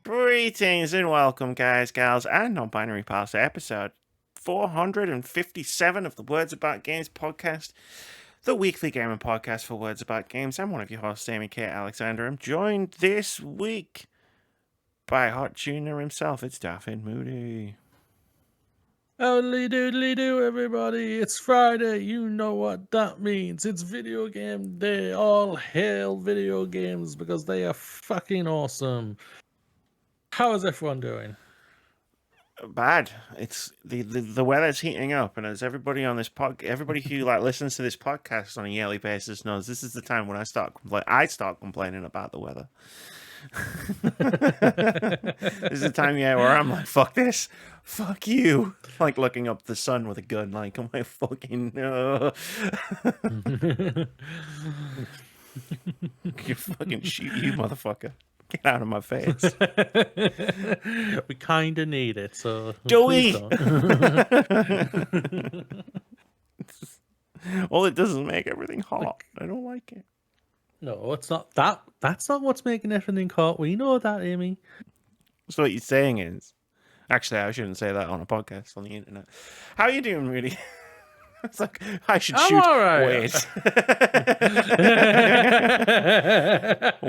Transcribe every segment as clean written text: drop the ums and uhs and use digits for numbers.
Greetings and welcome, guys, gals, and non-binary pals, to episode 457 of the Words About Games podcast, the weekly gaming podcast for Words About Games. I'm one of your hosts, Amy Kate Alexander. I'm joined this week by Hot Junior himself. It's Daffin Moody. Howdy doodly do, everybody. It's Friday. You know what that means. It's video game day. All hail video games because they are fucking awesome. How is everyone doing? Bad. It's the weather's heating up, and as everybody on this everybody who listens to this podcast on a yearly basis knows, this is the time when I start complaining about the weather. This is the time, where I'm like, fuck this, fuck you, like looking up the sun with a gun, like, am I fucking you fucking shoot you, motherfucker. Get out of my face. We kind of need it, so do we? All it does is make everything hot. I don't like it. No, it's not that. That's not what's making everything hot. We know that, Amy. So what you're saying is, actually, I shouldn't say that on a podcast on the internet. How are you doing, Moody? It's like I should shoot. All right.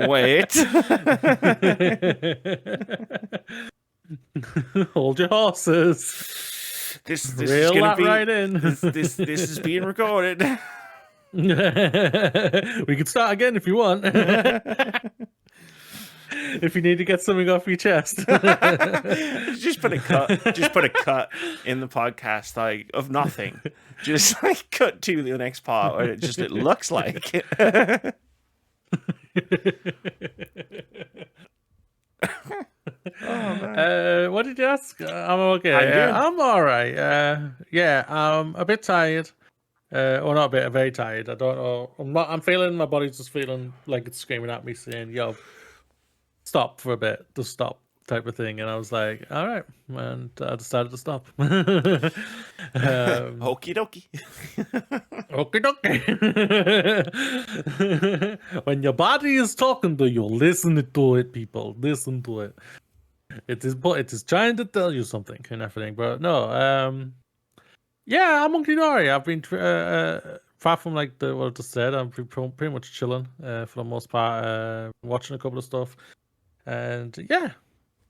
Wait. Hold your horses. This Reel is gonna that be right in. This is being recorded. We can start again if you want. If you need to get something off your chest. Just put a cut in the podcast, like, of nothing. Just like cut to the next part where it looks like it. Oh, man. What did you ask? I'm okay. I'm all right. I'm a bit tired. Or not a bit, I'm very tired. I don't know. I'm feeling, my body's just feeling like it's screaming at me saying, yo, stop for a bit, just stop, type of thing. And I was like, all right. And I decided to stop. Okie dokie. Okie dokie. When your body is talking to you, listen to it, people. Listen to it. It is trying to tell you something and everything. But no, yeah, I'm hunky dory. I've been far from like what I just said. I'm pretty much chilling for the most part. Watching a couple of stuff, and yeah,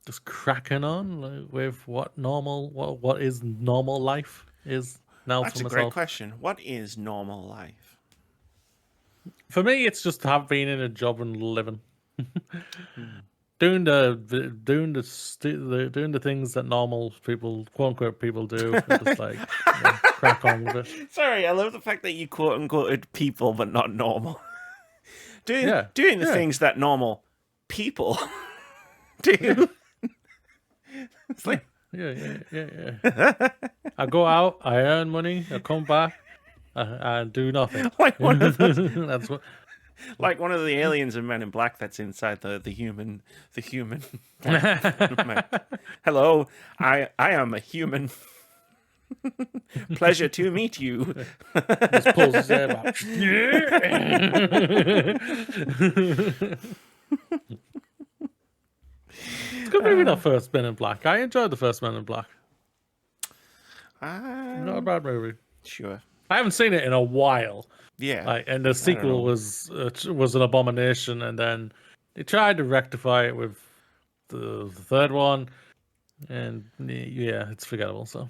just cracking on with what is normal life is now. That's for a myself. great question. What is normal life? For me, it's just being in a job and living. Doing the things that normal people, quote unquote, people do, and just like crack on with it. Sorry, I love the fact that you quote unquoted people, but not normal. doing the things that normal people do. It's like yeah. I go out, I earn money, I come back, I do nothing. Like one of those, That's what. like one of the aliens in Men in Black that's inside the human. Hello, I am a human. Pleasure to meet you. Just pulls his hair back. It's good movie, that first Men in Black. I enjoyed the first Men in Black. Not a bad movie. Sure. I haven't seen it in a while. Yeah. And the sequel was an abomination, and then they tried to rectify it with the third one, and yeah, it's forgettable. So.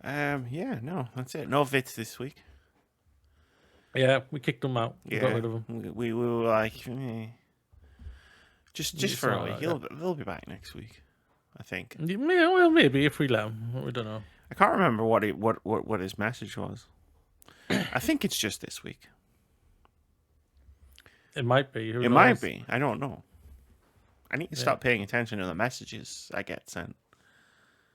No, that's it. No Vitz this week. Yeah, we kicked them out. We got rid of them. We were like, just for a week. He'll be back next week, I think. Yeah, well, maybe if we let him. We don't know. I can't remember what his message was. I think it's just this week. It might be. It might be. I don't know. I need to stop paying attention to the messages I get sent.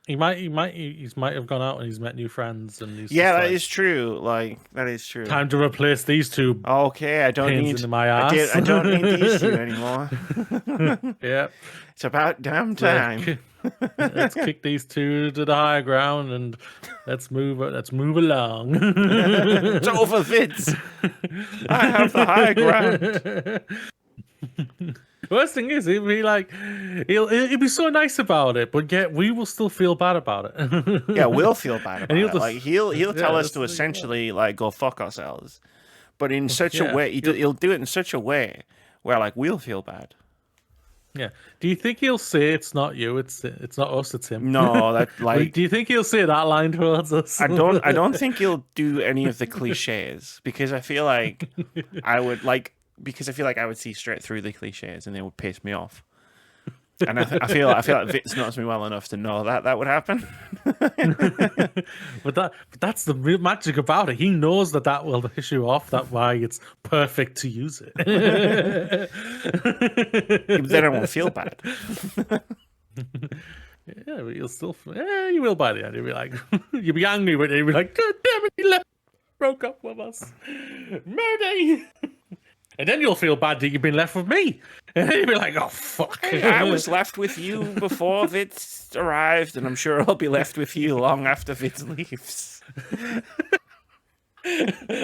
He might have gone out and he's met new friends and he's that is true. Like, that is true. Time to replace these two. Okay, I don't need into my ass. I don't need these two anymore. Yeah, it's about damn time. Let's kick these two to the higher ground and let's move along. It's over, Vitz. I have the high ground. Worst thing is, he'll be like, he'll be so nice about it, but yet we will still feel bad about it. Yeah, we'll feel bad about it. Like he'll tell us to it's essentially like go fuck ourselves, but in such a Yeah. way he'll do it in such a way where like we'll feel bad. Yeah. Do you think he'll say it's not you? It's not us. It's him. No, that like Do you think he'll say that line towards us? I don't think he'll do any of the cliches because I feel like I would see straight through the cliches and they would piss me off. And I feel like Vitz knows me well enough to know that would happen. but that's the real magic about it. He knows that will piss you off. That's why it's perfect to use it. Then I won't feel bad. Yeah, but you'll still. Yeah, you will by the end. You'll be like, you'll be angry with it. You'll be like, God damn it, he broke up with us, Moody. And then you'll feel bad that you've been left with me. And then you'll be like, oh, fuck. I was left with you before Vitz arrived, and I'm sure I'll be left with you long after Vitz leaves.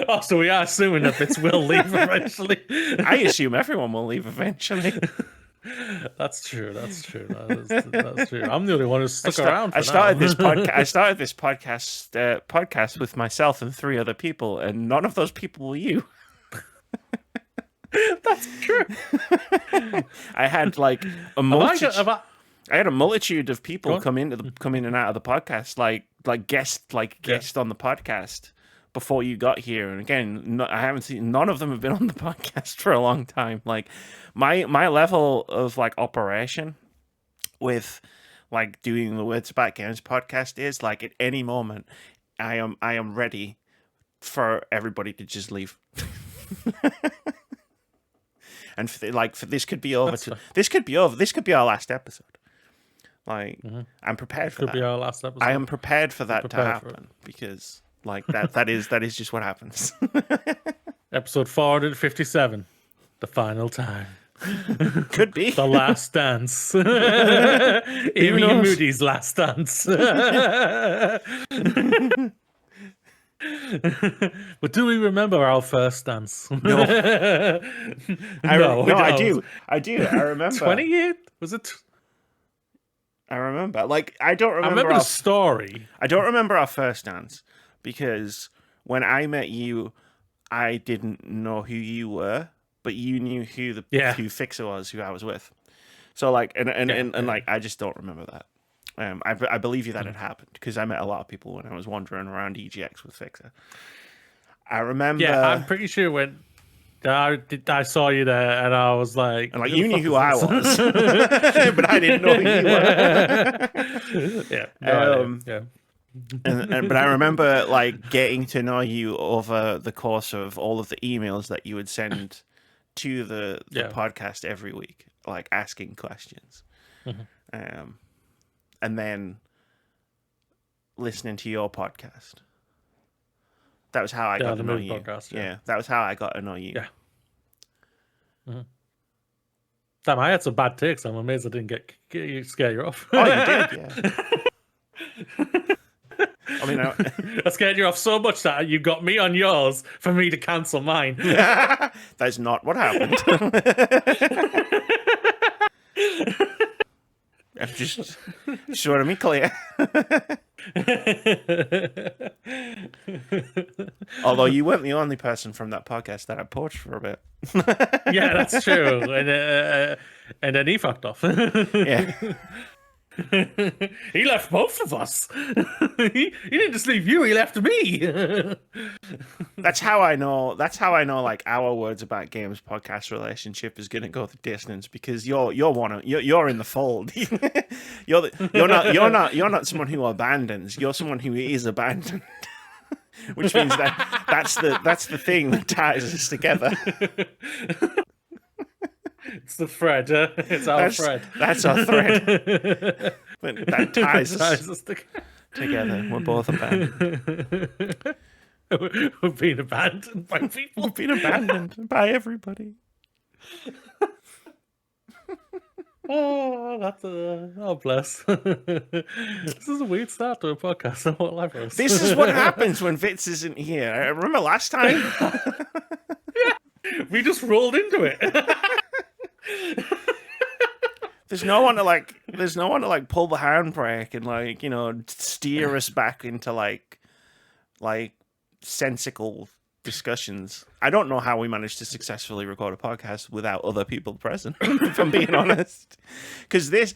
Oh, so we are assuming that Vitz will leave eventually. I assume everyone will leave eventually. That's true. That's true. That's true. I'm the only one who's stuck around. I started this podcast with myself and 3 other people, and none of those people were you. That's true. I had like a multitude. I had a multitude of people come in and out of the podcast, like guest on the podcast before you got here. And again, I haven't seen none of them have been on the podcast for a long time. Like my level of like operation with like doing the Words About Games podcast is like at any moment I am ready for everybody to just leave. And for this could be over. This could be over. This could be our last episode. Like I'm prepared for that. Could be our last episode. I am prepared for that to happen because like that is just what happens. Episode 457, the final time. Could be the last dance. Amy and Moody's last dance. But do we remember our first dance? No. I do. I remember. 28? Was it? I remember. Like, I don't remember. I remember the story. I don't remember our first dance because when I met you, I didn't know who you were, but you knew who Fixer was, who I was with. So like, and like, I just don't remember that. I believe you that it happened because I met a lot of people when I was wandering around EGX with Fixer. I remember. Yeah, I'm pretty sure when I saw you there, and I was like, and like you knew who I was, but I didn't know who you were. Yeah. But I remember like getting to know you over the course of all of the emails that you would send to the podcast every week, like asking questions. And then listening to your podcast. That was how I got to know you. Podcast, yeah, that was how I got to know you. Yeah. Damn, I had some bad takes. I'm amazed I didn't scare you off. Oh, you did, yeah. I mean, I scared you off so much that you got me on yours for me to cancel mine. That's not what happened. I'm just want to be clear. Although you weren't the only person from that podcast that I poached for a bit. Yeah, that's true. And then he fucked off. Yeah. He left both of us. He didn't just leave you, he left me. That's how I know like our Words About Games podcast relationship is going to go the distance because you're in the fold. you're not someone who abandons, you're someone who is abandoned. Which means that's the thing that ties us together. It's the thread. It's our thread. That's our thread. That ties us together. We're both abandoned. We've been abandoned by people. We've been abandoned by everybody. Oh, bless. This is a weird start to a podcast. I won't lie for us. This is what happens when Vitz isn't here. I remember last time. Yeah, we just rolled into it. There's no one to pull the handbrake and steer us back into like sensical discussions. I don't know how we managed to successfully record a podcast without other people present, if I'm being honest. Because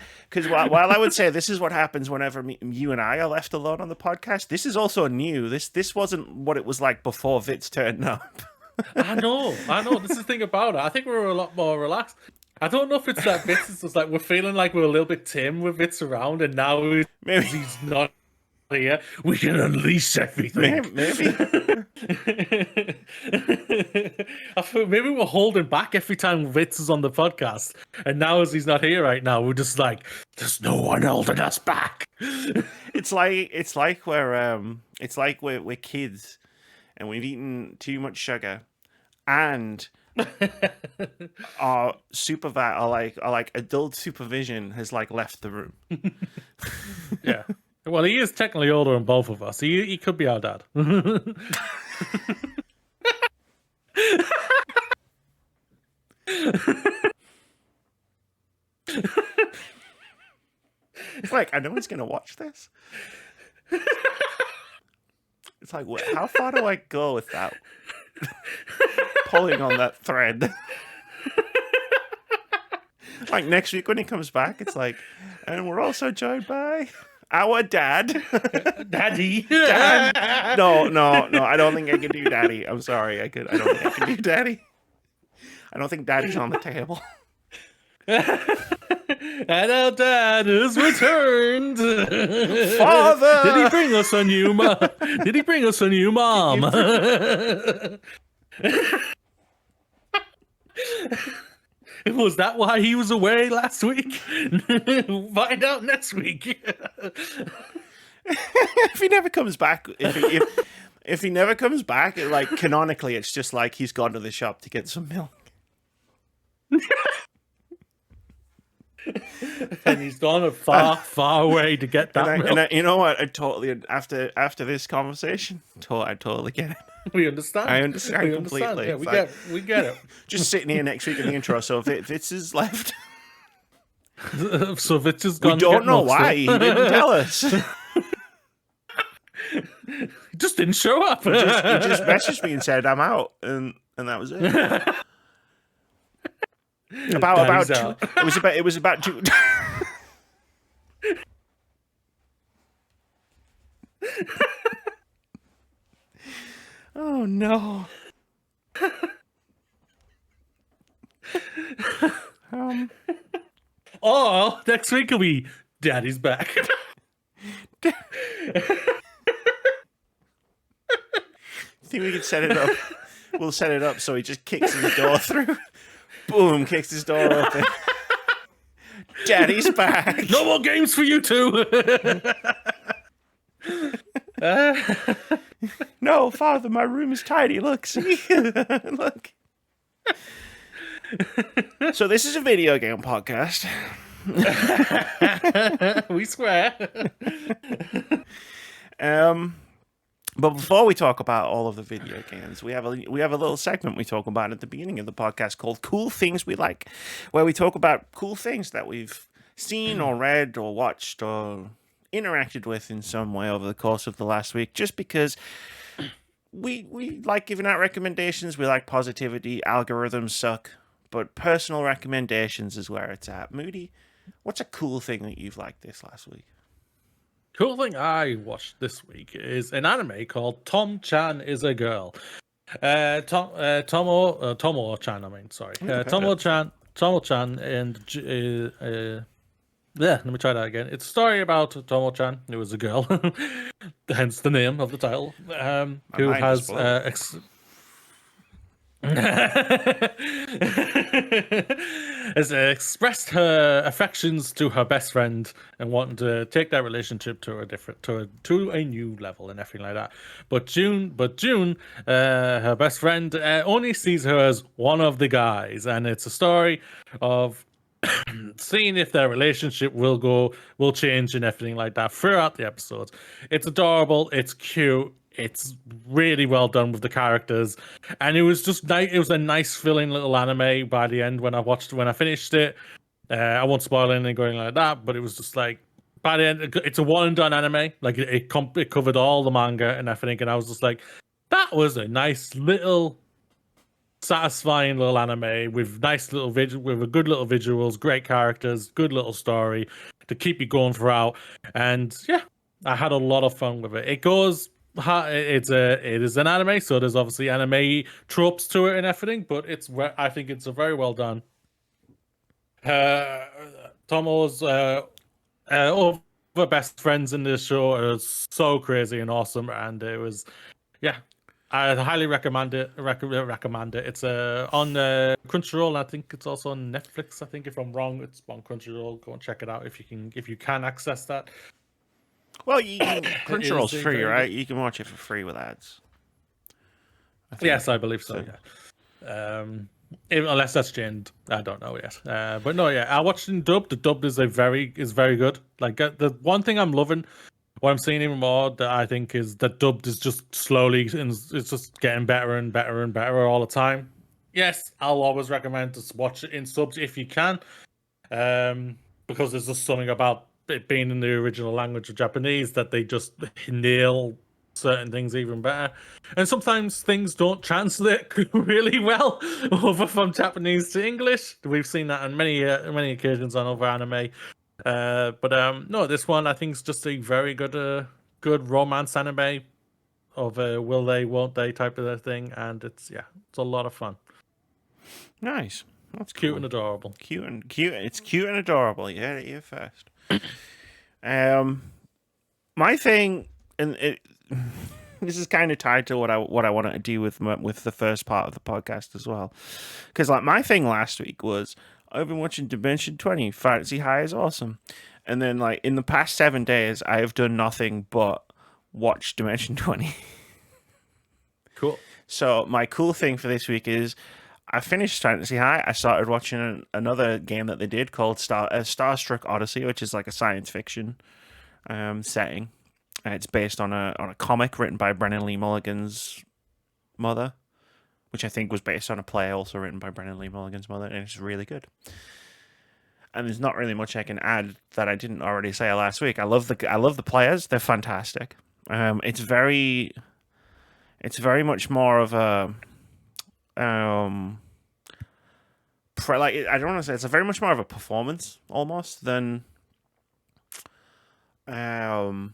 while I would say this is what happens whenever you and I are left alone on the podcast, this is also new. This wasn't what it was like before Vitz turned up. I know. This is the thing about it. I think we were a lot more relaxed. I don't know if it's that Vitz is just like we're feeling like we're a little bit tame with Vitz around, and now Maybe he's not here, we can unleash everything. Maybe. I feel maybe we're holding back every time Vitz is on the podcast, and now as he's not here right now, we're just like, there's no one holding us back. It's like we're kids, and we've eaten too much sugar, and our adult supervision has left the room. Yeah. Well, he is technically older than both of us. He could be our dad. It's like, I know he's going to watch this. It's like, how far do I go with that? Pulling on that thread. Like next week when he comes back, it's like, and we're also joined by our dad. Daddy. Dad. No, I don't think I can do daddy. I'm sorry. I don't think I can do daddy. I don't think daddy's on the table. And our dad has returned. Father! Did he bring us a new mom? Did he bring us a new mom? Was that why he was away last week? Find out next week. If he never comes back, if he never comes back, canonically, it's just like he's gone to the shop to get some milk. And he's gone a far away to get that milk. And you know what? I totally, after this conversation, I totally get it. We understand. I understand completely. Yeah, we get it. Just sitting here next week in the intro, so Vitz is left. So Vitz is gone. We don't know why. He didn't tell us. He just didn't show up. He just messaged me and said, I'm out. And that was it. It was about two. Oh no. Oh, next week will be Daddy's back. Think we could set it up? We'll set it up so he just kicks his door through. Boom, kicks his door open. Daddy's back. No more games for you two. No, Father, my room is tidy. Look, see? Look. So this is a video game podcast. We swear. But before we talk about all of the video games, we have a little segment we talk about at the beginning of the podcast called Cool Things We Like, where we talk about cool things that we've seen or read or watched or interacted with in some way over the course of the last week, just because we like giving out recommendations. We like positivity. Algorithms suck, but personal recommendations is where it's at. Moody, what's a cool thing that you've liked this last week? Cool thing I watched this week is an anime called Tom-chan is a Girl. Tomo-chan, I mean, sorry. Tomo-chan, and let me try that again. It's a story about Tomo-chan, who is a girl, hence the name of the title, who has has expressed her affections to her best friend and wanting to take that relationship to a new level and everything like that. But June, her best friend, only sees her as one of the guys, and it's a story of seeing if their relationship will change and everything like that throughout the episodes. It's adorable, it's cute, it's really well done with the characters, and it was just nice. It was a nice filling little anime by the end when I finished it. I won't spoil anything like that, but it was just like by the end, it's a one and done anime. Like it covered all the manga and everything, and I was just like, that was a nice little, satisfying little anime with nice little with a good little visuals, great characters, good little story to keep you going throughout. And yeah, I had a lot of fun with it. It goes. It is an anime, so there's obviously anime tropes to it and everything, but I think it's a very well done. Uh, Tomo's all the best friends in this show are so crazy and awesome, and it was, yeah, I highly recommend it. Recommend it. It's on Crunchyroll. I think it's also on Netflix. I think if I'm wrong, it's on Crunchyroll. Go and check it out if you can access that. Well, you can, Crunchyroll's a free, very right? good- You can watch it for free with ads. Yes, I believe so. Yeah. Unless that's changed, I don't know yet. But no, yeah, I watched it in dub. The dub is very good. Like the one thing I'm loving, what I'm seeing even more that I think is that dubbed is just slowly and it's just getting better and better and better all the time. Yes, I'll always recommend to watch it in subs if you can, because there's just something about it being in the original language of Japanese that they just nail certain things even better. And sometimes things don't translate really well over from Japanese to English. We've seen that on many occasions on other anime. But no, this one I think is just a very good romance anime of a will they, won't they type of thing, and it's a lot of fun. Nice. That's Cute cool. and adorable. Cute. It's cute and adorable. Yeah, you first. My thing, and this is kind of tied to what I wanted to do with the first part of the podcast as well, because like my thing last week was I've been watching Dimension 20. Fantasy High is awesome, and then like in the past 7 days I have done nothing but watch Dimension 20. Cool. So my cool thing for this week is I finished Fantasy High. I started watching another game that they did called Starstruck Odyssey, which is like a science fiction setting. It's based on a comic written by Brennan Lee Mulligan's mother, which I think was based on a play also written by Brennan Lee Mulligan's mother, and it's really good. And there's not really much I can add that I didn't already say last week. I love the players; they're fantastic. It's very much more of a like I don't want to say it's a very much more of a performance almost than other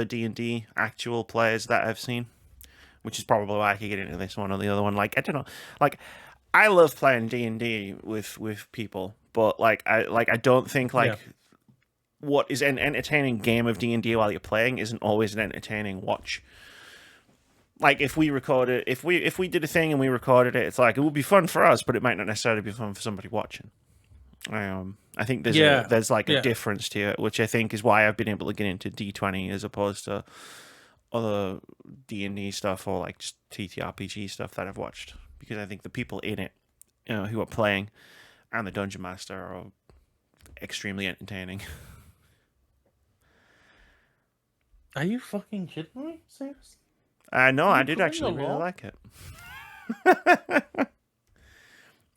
D&D actual players that I've seen, which is probably why I could get into this one or the other one. Like I don't know, like I love playing D&D with people, but like I don't think like what is an entertaining game of D&D while you're playing isn't always an entertaining watch. Like if we recorded, if we did a thing and we recorded it, it's like it would be fun for us, but it might not necessarily be fun for somebody watching. I think there's a difference to it, which I think is why I've been able to get into D20 as opposed to other D&D stuff or like just TTRPG stuff that I've watched, because I think the people in it, who are playing, and the dungeon master are extremely entertaining. Are you fucking kidding me? Seriously? No, I did actually really like it.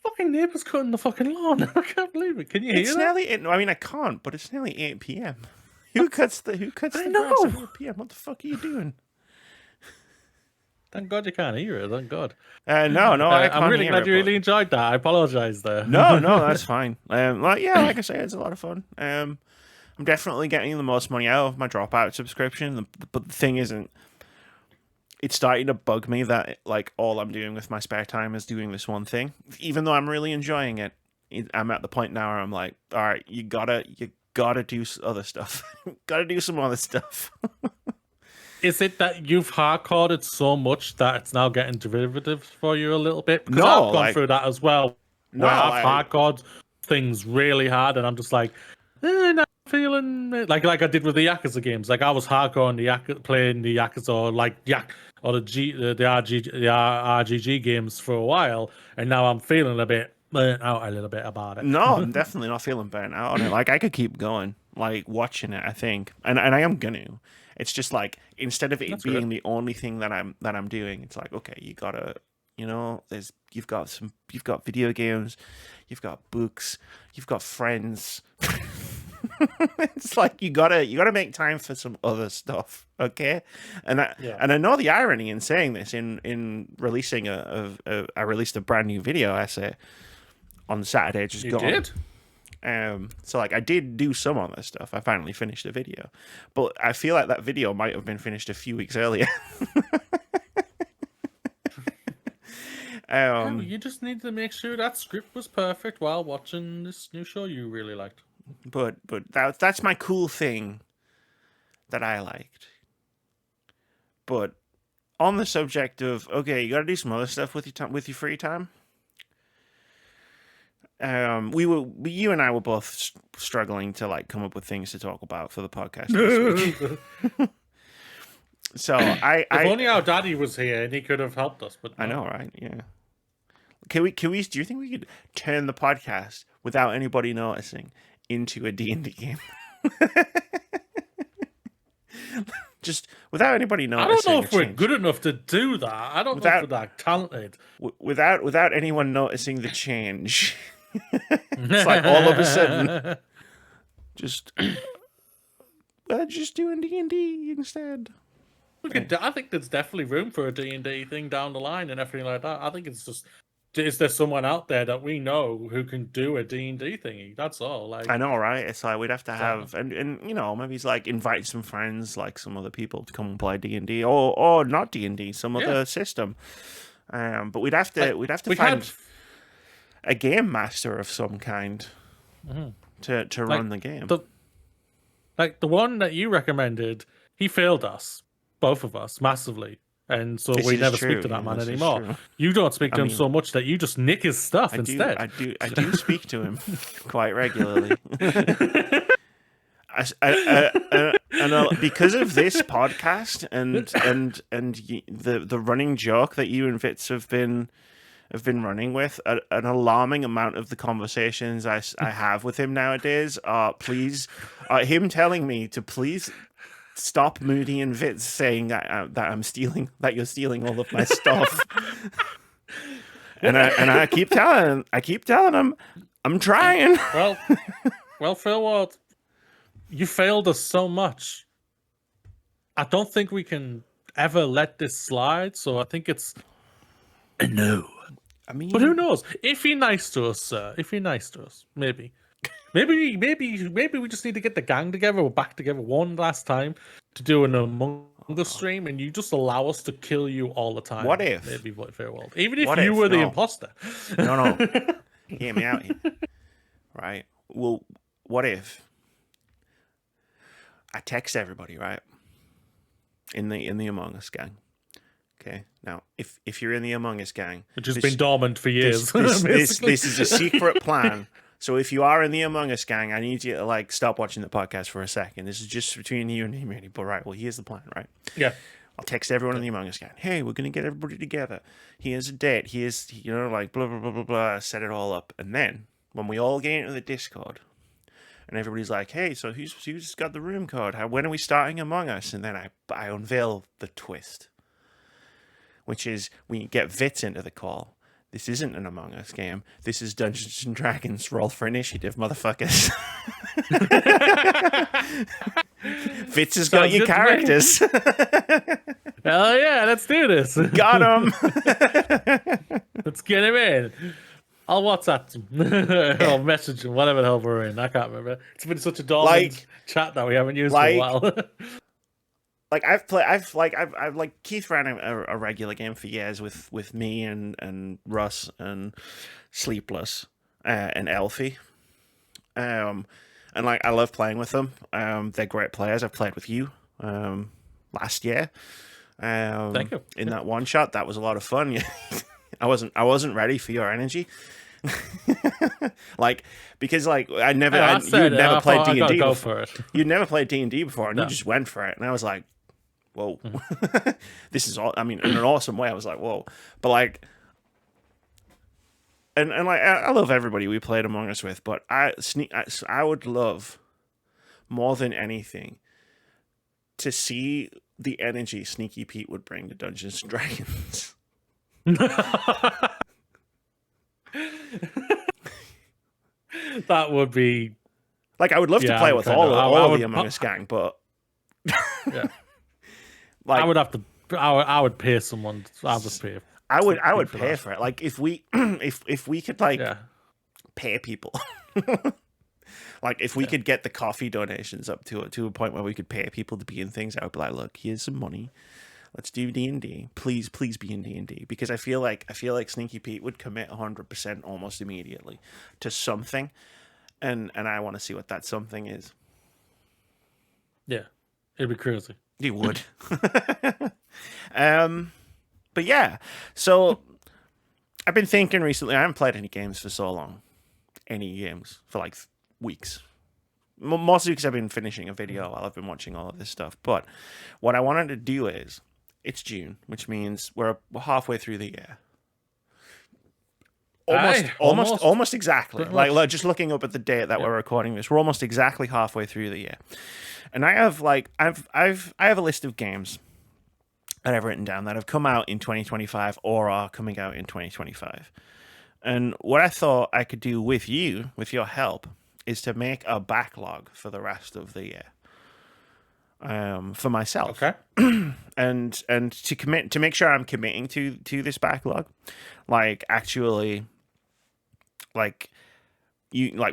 Fucking neighbours cutting the fucking lawn. I can't believe it. Can you hear that? I mean, I can't, but it's nearly 8 p.m. Who cuts the grass at 8 p.m.? What the fuck are you doing? Thank God you can't hear it. Thank God. No, I can't. I'm really glad you really enjoyed that. I apologize there. No, that's fine. Like I say, it's a lot of fun. I'm definitely getting the most money out of my Dropout subscription, but the thing isn't. It's starting to bug me that like all I'm doing with my spare time is doing this one thing, even though I'm really enjoying it. I'm at the point now where I'm like, all right, you gotta do other stuff. Gotta do some other stuff. Is it that you've hardcoded so much that it's now getting derivative for you a little bit? Because No, I've gone through that as well. No, I've hardcoded things really hard, and I'm just like, not feeling it. Like I did with the Yakuza games. Like I was hardcore on playing the Yakuza or like or the RGG games for a while, and now I'm feeling a bit burnt out a little bit about it. No, I'm definitely not feeling burnt out on it. Like I could keep going, like watching it. I think, and I am gonna. It's just like instead of it being the only thing that I'm doing, it's like okay, you gotta You know, you've got video games, you've got books, you've got friends. It's like you gotta make time for some other stuff, okay? And I know the irony in saying this in releasing I released a brand new video essay on Saturday just gone. You did? So like I did do some other stuff. I finally finished a video, but I feel like that video might have been finished a few weeks earlier. You just need to make sure that script was perfect while watching this new show you really liked. But that's my cool thing that I liked. But on the subject of, okay, you got to do some other stuff with your free time. You and I were both struggling to like come up with things to talk about for the podcast this week. So if only our daddy was here and he could have helped us. But no. I know, right? Yeah. Can we? Do you think we could turn the podcast without anybody noticing into a D&D game? Just without anybody noticing. I don't know if we're good enough to do that. I don't know if we're that talented. Without anyone noticing the change. It's like all of a sudden, just doing D&D instead. I think there's definitely room for a D&D thing down the line and everything like that. I think it's just, is there someone out there that we know who can do a D&D thingy? That's all. Like, I know, right? It's like we'd have to have, and you know, maybe it's like invite some friends, like some other people to come and play D&D, or not D&D, some other system. But we'd have to find a game master of some kind to run the game. The one that you recommended, he failed us, both of us, massively. And so we never speak to that man anymore. You don't speak to him so much that you just nick his stuff instead. I do speak to him quite regularly. Because of this podcast and the running joke that you and Vitz have been running with, an alarming amount of the conversations I have with him nowadays are him telling me to please stop Moody and Vitz saying that you're stealing all of my stuff. and I keep telling him I'm trying. Well, Phil, you failed us so much. I don't think we can ever let this slide. So I think it's a no. I mean, but who knows? If you're nice to us, sir. If you're nice to us, maybe we just need to get the gang together. We're back together one last time to do an Among Us stream, and you just allow us to kill you all the time. What if? Maybe farewell. Even if you were the imposter. No. Hear me out here. Right. Well, what if I text everybody, right? In the Among Us gang. Okay. Now, if you're in the Among Us gang, which has been dormant for years, this is a secret plan. So if you are in the Among Us gang, I need you to like stop watching the podcast for a second. This is just between you and me. But right, well, here's the plan, right? Yeah. I'll text everyone in the Among Us gang. Hey, we're gonna get everybody together. Here's a date. Here's like blah blah blah blah blah. Set it all up, and then when we all get into the Discord, and everybody's like, "Hey, so who's got the room code? When are we starting Among Us?" And then I unveil the twist, which is we get Vitz into the call. This isn't an Among Us game. This is Dungeons and Dragons. Roll for initiative, motherfuckers. Vitz has got your characters. Hell yeah, let's do this. Got him. Let's get him in. I'll WhatsApp him. I'll message him, whatever the hell we're in. I can't remember. It's been such a dormant chat that we haven't used for a while. Like I've Keith ran a regular game for years with me and Russ and Sleepless and Elfie, and like I love playing with them. They're great players. I've played with you last year. Thank you. In that one shot, that was a lot of fun. I wasn't ready for your energy. Like because like you had never played D&D before. You'd never played D&D before, and you just went for it, and I was like, whoa. This is all, I mean, in an awesome way. I was like, whoa. But like, and like, I love everybody we played Among Us with, but I would love more than anything to see the energy Sneaky Pete would bring to Dungeons and Dragons. That would be Like, I would love to play with all of the Among Us gang, but yeah, like I would have to. I would pay someone. I would pay. I would pay for it. Like, if we if we could like pay people. Like, if we could get the coffee donations up to a point where we could pay people to be in things, I would be like, look, here's some money. Let's do D&D. Please be in D&D. Because I feel like Sneaky Pete would commit 100% almost immediately to something. And I want to see what that something is. Yeah. It'd be crazy. He would. But yeah. So I've been thinking recently, I haven't played any games for so long. Any games for like weeks. Mostly because I've been finishing a video while I've been watching all of this stuff. But what I wanted to do is, it's June, which means we're halfway through the year. Almost exactly. Like just looking up at the date that we're recording this, we're almost exactly halfway through the year. And I have a list of games that I've written down that have come out in 2025 or are coming out in 2025. And what I thought I could do with you, with your help, is to make a backlog for the rest of the year. For myself. Okay. and to make sure I'm committing to this backlog, like actually like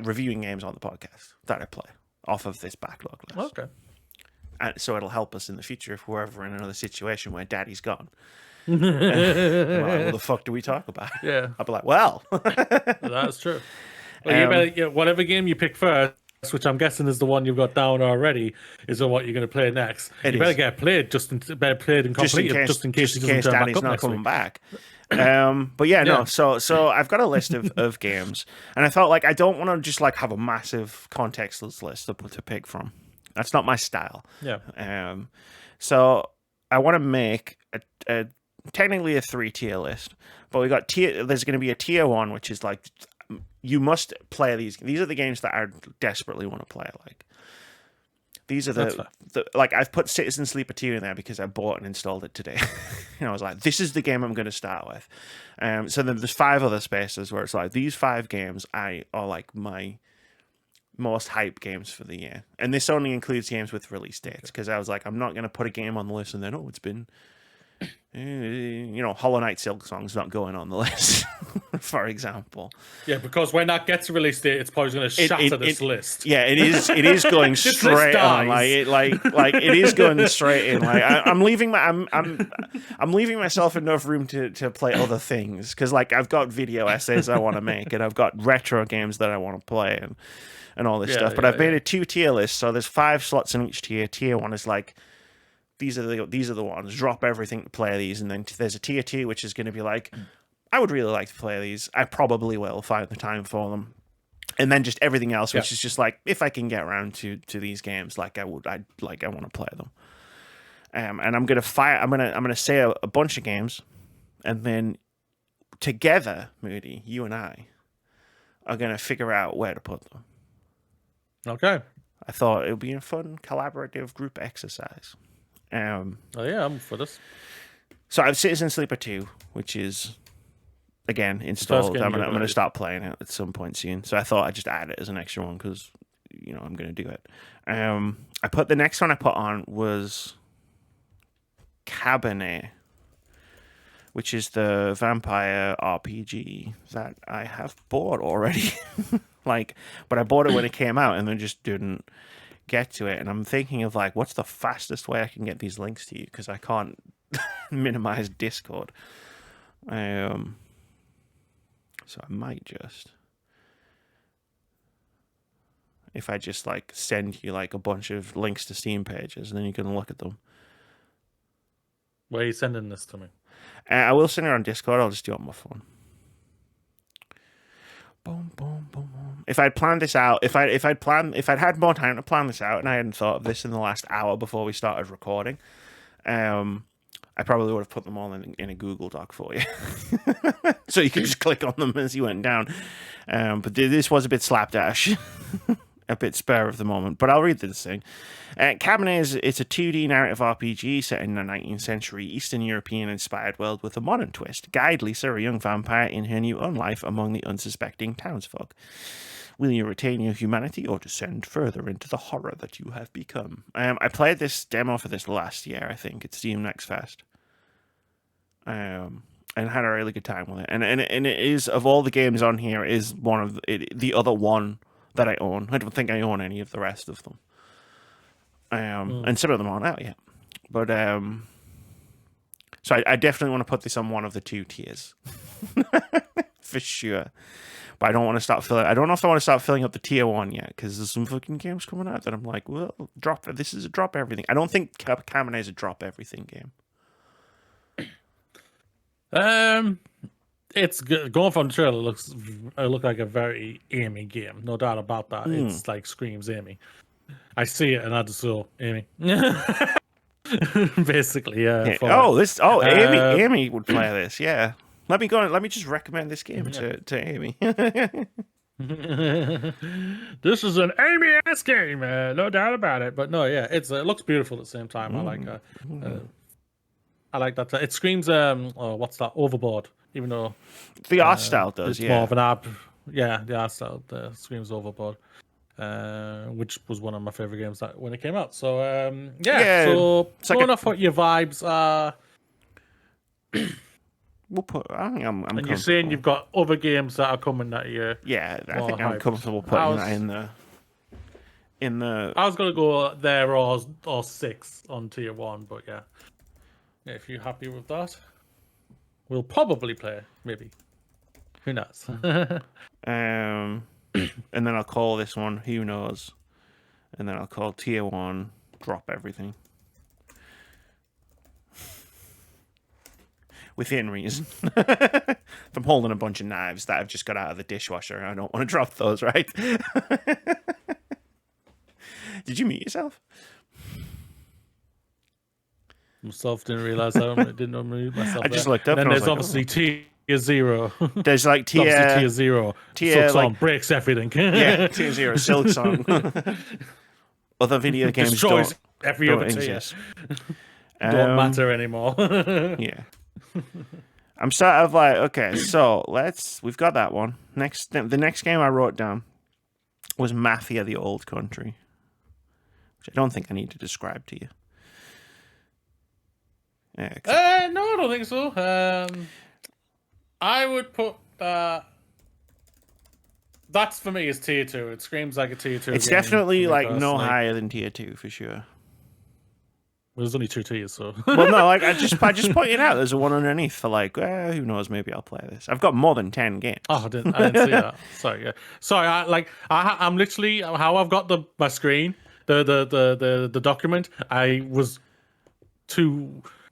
reviewing games on the podcast that I play off of this backlog list. Okay. And so it'll help us in the future if we're ever in another situation where Daddy's gone. Like, what the fuck do we talk about? Yeah. I'll be like, well. That's true. Well, you better, whatever game you pick first, which I'm guessing is the one you've got down already, is what you're going to play next. You better get played and completed, just in case Danny's not coming back. But yeah, no. So I've got a list of games, and I felt like I don't want to just like have a massive contextless list to pick from. That's not my style. Yeah. So I want to make a technically a 3-tier list, but we got there's going to be a tier 1, which is like, you must play these. These are the games that I desperately want to play. Like, these are the like, I've put Citizen Sleeper 2 in there because I bought and installed it today. And I was like, this is the game I'm going to start with. So then there's 5 other spaces where it's like, these 5 games are like my most hype games for the year. And this only includes games with release dates, because I was like, I'm not going to put a game on the list and then, it's been, Hollow Knight Silksong's not going on the list, for example. Yeah, because when that gets a release date, it's probably going to shatter this list. Yeah, it is going straight on. Like it is going straight in. Like I'm leaving myself enough room to play other things, because like I've got video essays I want to make, and I've got retro games that I want to play, and all this stuff. But I've made a 2-tier list, so there's 5 slots in each tier. Tier 1 is like, these are the ones. Drop everything to play these, and then there's a tier 2, which is going to be like, I would really like to play these. I probably will find the time for them, and then just everything else, which is just like, if I can get around to these games, like I want to play them. And I'm gonna say a bunch of games, and then together, Moody, you and I are gonna figure out where to put them. Okay. I thought it would be a fun collaborative group exercise. I'm for this. So I have Citizen Sleeper 2, which is, again, installed. I'm going to start playing it at some point soon. So I thought I'd just add it as an extra one because, I'm going to do it. The next one I put on was Cabernet, which is the vampire RPG that I have bought already. But I bought it when it came out and then just didn't get to it. And I'm thinking of like, what's the fastest way I can get these links to you, because I can't minimize Discord. So I might just, if I just like send you like a bunch of links to Steam pages, and then you can look at them. Where are you sending this to me? I will send it on Discord. I'll just do it on my phone. Boom, boom, boom, boom. If I'd planned this out, if I'd had more time to plan this out, and I hadn't thought of this in the last hour before we started recording, I probably would have put them all in a Google Doc for you, so you could just click on them as you went down. But this was a bit slapdash, a bit spare of the moment, but I'll read this thing. Cabernet it's a 2D narrative RPG set in the 19th century Eastern European-inspired world with a modern twist. Guide Lisa, a young vampire, in her new life among the unsuspecting townsfolk. Will you retain your humanity or descend further into the horror that you have become? I played this demo for this last year, I think, at Steam Next Fest. And had a really good time with it. And it is, of all the games on here, is one of the other one that I own. I don't think I own any of the rest of them. And some of them aren't out yet. But so I definitely want to put this on one of the 2 tiers. For sure. But I don't want to start filling. I don't know if I want to start filling up the tier 1 yet, because there's some fucking games coming out that I'm like, well, this is a drop everything. I don't think Cabernet is a drop everything game. It's good. Going from the trailer, it look like a very Amy game, no doubt about that. It's like screams Amy. I see it and I just go Amy. Basically, yeah. Amy would play this. Yeah, let me go. Let me just recommend this game to Amy. This is an Amy-ass game, no doubt about it. But no, yeah, it looks beautiful at the same time. I like that. It screams, what's that? Overboard. Even though the art style does, it's more of an app. Yeah, the art style screams Overboard, which was one of my favorite games when it came out. So so going off what your vibes are. We'll put. I think I'm. And you're saying you've got other games that are coming that year. Yeah, I think I'm comfortable putting that in the. I was gonna go there or 6 on tier 1, but yeah, if you're happy with that. We'll probably play, maybe. Who knows? And then I'll call this one Who Knows. And then I'll call tier 1 Drop Everything. Within reason. If I'm holding a bunch of knives that I've just got out of the dishwasher, I don't want to drop those, right? Did you mute yourself? Myself didn't realize I didn't unmute myself. I just looked up. And then there's obviously tier 0. There's like tier 0. Silksong breaks everything. Yeah, tier 0. Silksong. Other video games destroys every other exist. Don't matter anymore. Yeah. I'm sort of like, okay, so we've got that one. The next game I wrote down was Mafia: The Old Country, which I don't think I need to describe to you. No, I don't think so. I would put that's for me is tier 2. It screams like a tier 2. It's definitely like no higher than tier 2 for sure. Well, there's only 2 tiers, so. Well, no, like I just pointed out there's a one underneath for like, who knows? Maybe I'll play this. I've got more than 10 games. Oh, I didn't see that. Sorry, yeah. Sorry, I'm literally how I've got my screen, the document.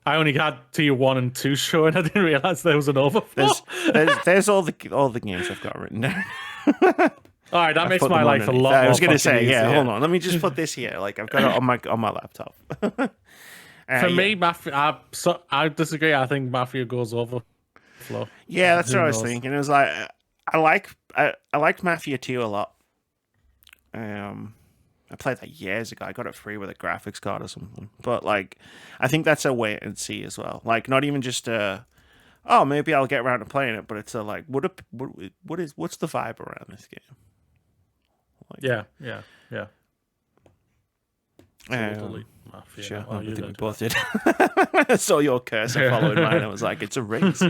I only had tier 1 and 2 showing. I didn't realize there was an overflow. There's all the games I've got written down. All right, that makes my life a lot more. I was going to say, easier. Hold on. Let me just put this here. Like I've got it on my laptop. For me, Mafia. I disagree. I think Mafia goes overflow. Yeah, that's what I was thinking. It was like I liked Mafia 2 a lot. I played that years ago. I got it free with a graphics card or something. But like, I think that's a wait and see as well. Like, not even just maybe I'll get around to playing it. But it's what's the vibe around this game? Like, yeah. Mafia. Sure, I think we both did. I saw your cursor following mine. I was like, it's a race.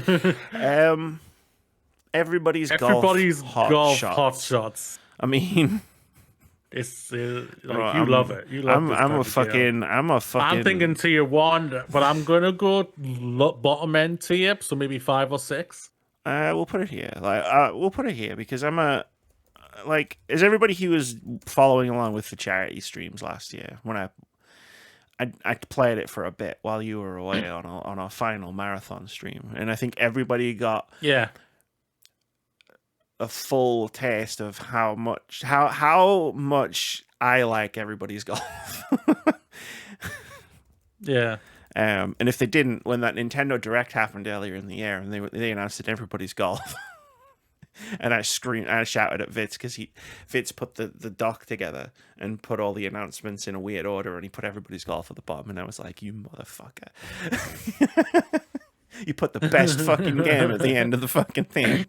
Everybody's golf hot shots. I mean. It's you love it. You love I'm thinking tier 1, but I'm gonna go bottom end tier, so maybe 5 or 6. We'll put it here. We'll put it here because I'm as everybody who was following along with the charity streams last year when I played it for a bit while you were away on our final marathon stream, and I think everybody got a full taste of how much I like everybody's golf. Yeah. And if they didn't, when that Nintendo Direct happened earlier in the year, and they announced that everybody's golf, And I screamed, I shouted at Vitz because Vitz put the doc together and put all the announcements in a weird order, and he put everybody's golf at the bottom. And I was like, "You motherfucker! You put the best fucking game at the end of the fucking thing."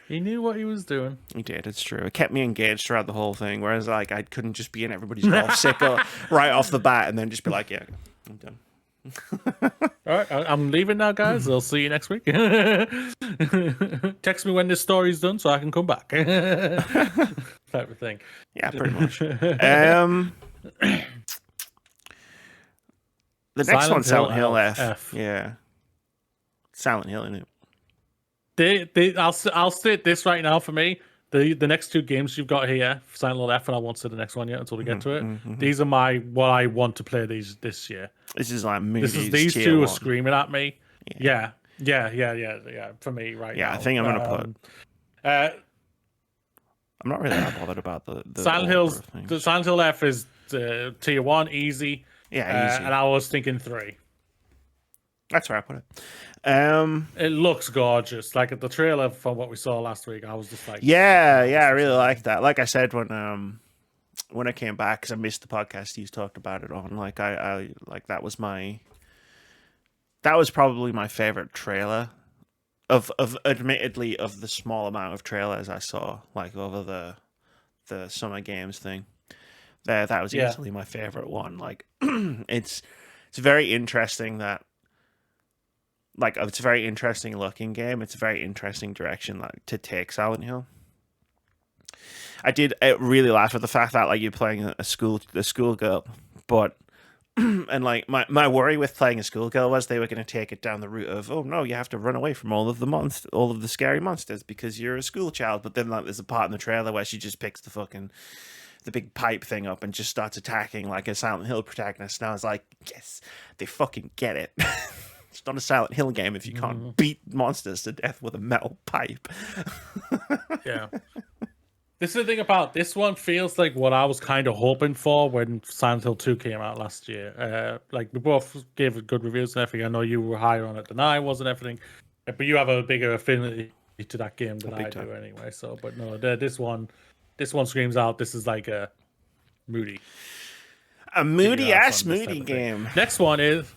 He knew what he was doing. He did. It's true. It kept me engaged throughout the whole thing. Whereas, like, I couldn't just be in everybody's golf sickle right off the bat and then just be like, "Yeah, I'm done." All right, I'm leaving now, guys. I'll see you next week. Text me when this story's done so I can come back. Type of thing. Yeah, pretty much. The next one's Silent Hill F. Yeah. Silent Hill, isn't it? I'll state this right now for me. The next two games you've got here, Silent Hill F, and I won't say the next one yet until we get to it. These are what I want to play this year. This is like Moody's these tier two one. are screaming at me. Yeah. For me right now. Yeah, I think I'm gonna put. I'm not really that bothered about the Silent Hills. The Silent Hill F is tier 1, easy. Yeah, easy. And I was thinking 3. That's where I put it. It looks gorgeous. Like at the trailer from what we saw last week, I was just like, yeah, I really like that. Like I said when I came back, because I missed the podcast you talked about it on. Like I like that was probably my favorite trailer of admittedly of the small amount of trailers I saw like over the Summer Games thing. That was easily my favorite one. Like it's very interesting that. Like, it's a very interesting looking game. It's a very interesting direction to take Silent Hill. I did really laugh at the fact that like you're playing a schoolgirl, but and like my worry with playing a schoolgirl was they were going to take it down the route of, oh no, you have to run away from all of the scary monsters because you're a school child. But then like there's a part in the trailer where she just picks the big pipe thing up and just starts attacking like a Silent Hill protagonist. And I was like, yes, they fucking get it. It's not a Silent Hill game if you can't beat monsters to death with a metal pipe. Yeah. This is the thing about this one. Feels like what I was kind of hoping for when Silent Hill 2 came out last year. Like we both gave good reviews and everything. I know you were higher on it than I was and everything, but you have a bigger affinity to that game than I do anyway. So, but no, this one screams out. This is like a Moody. A Moody-ass Moody game. Next one is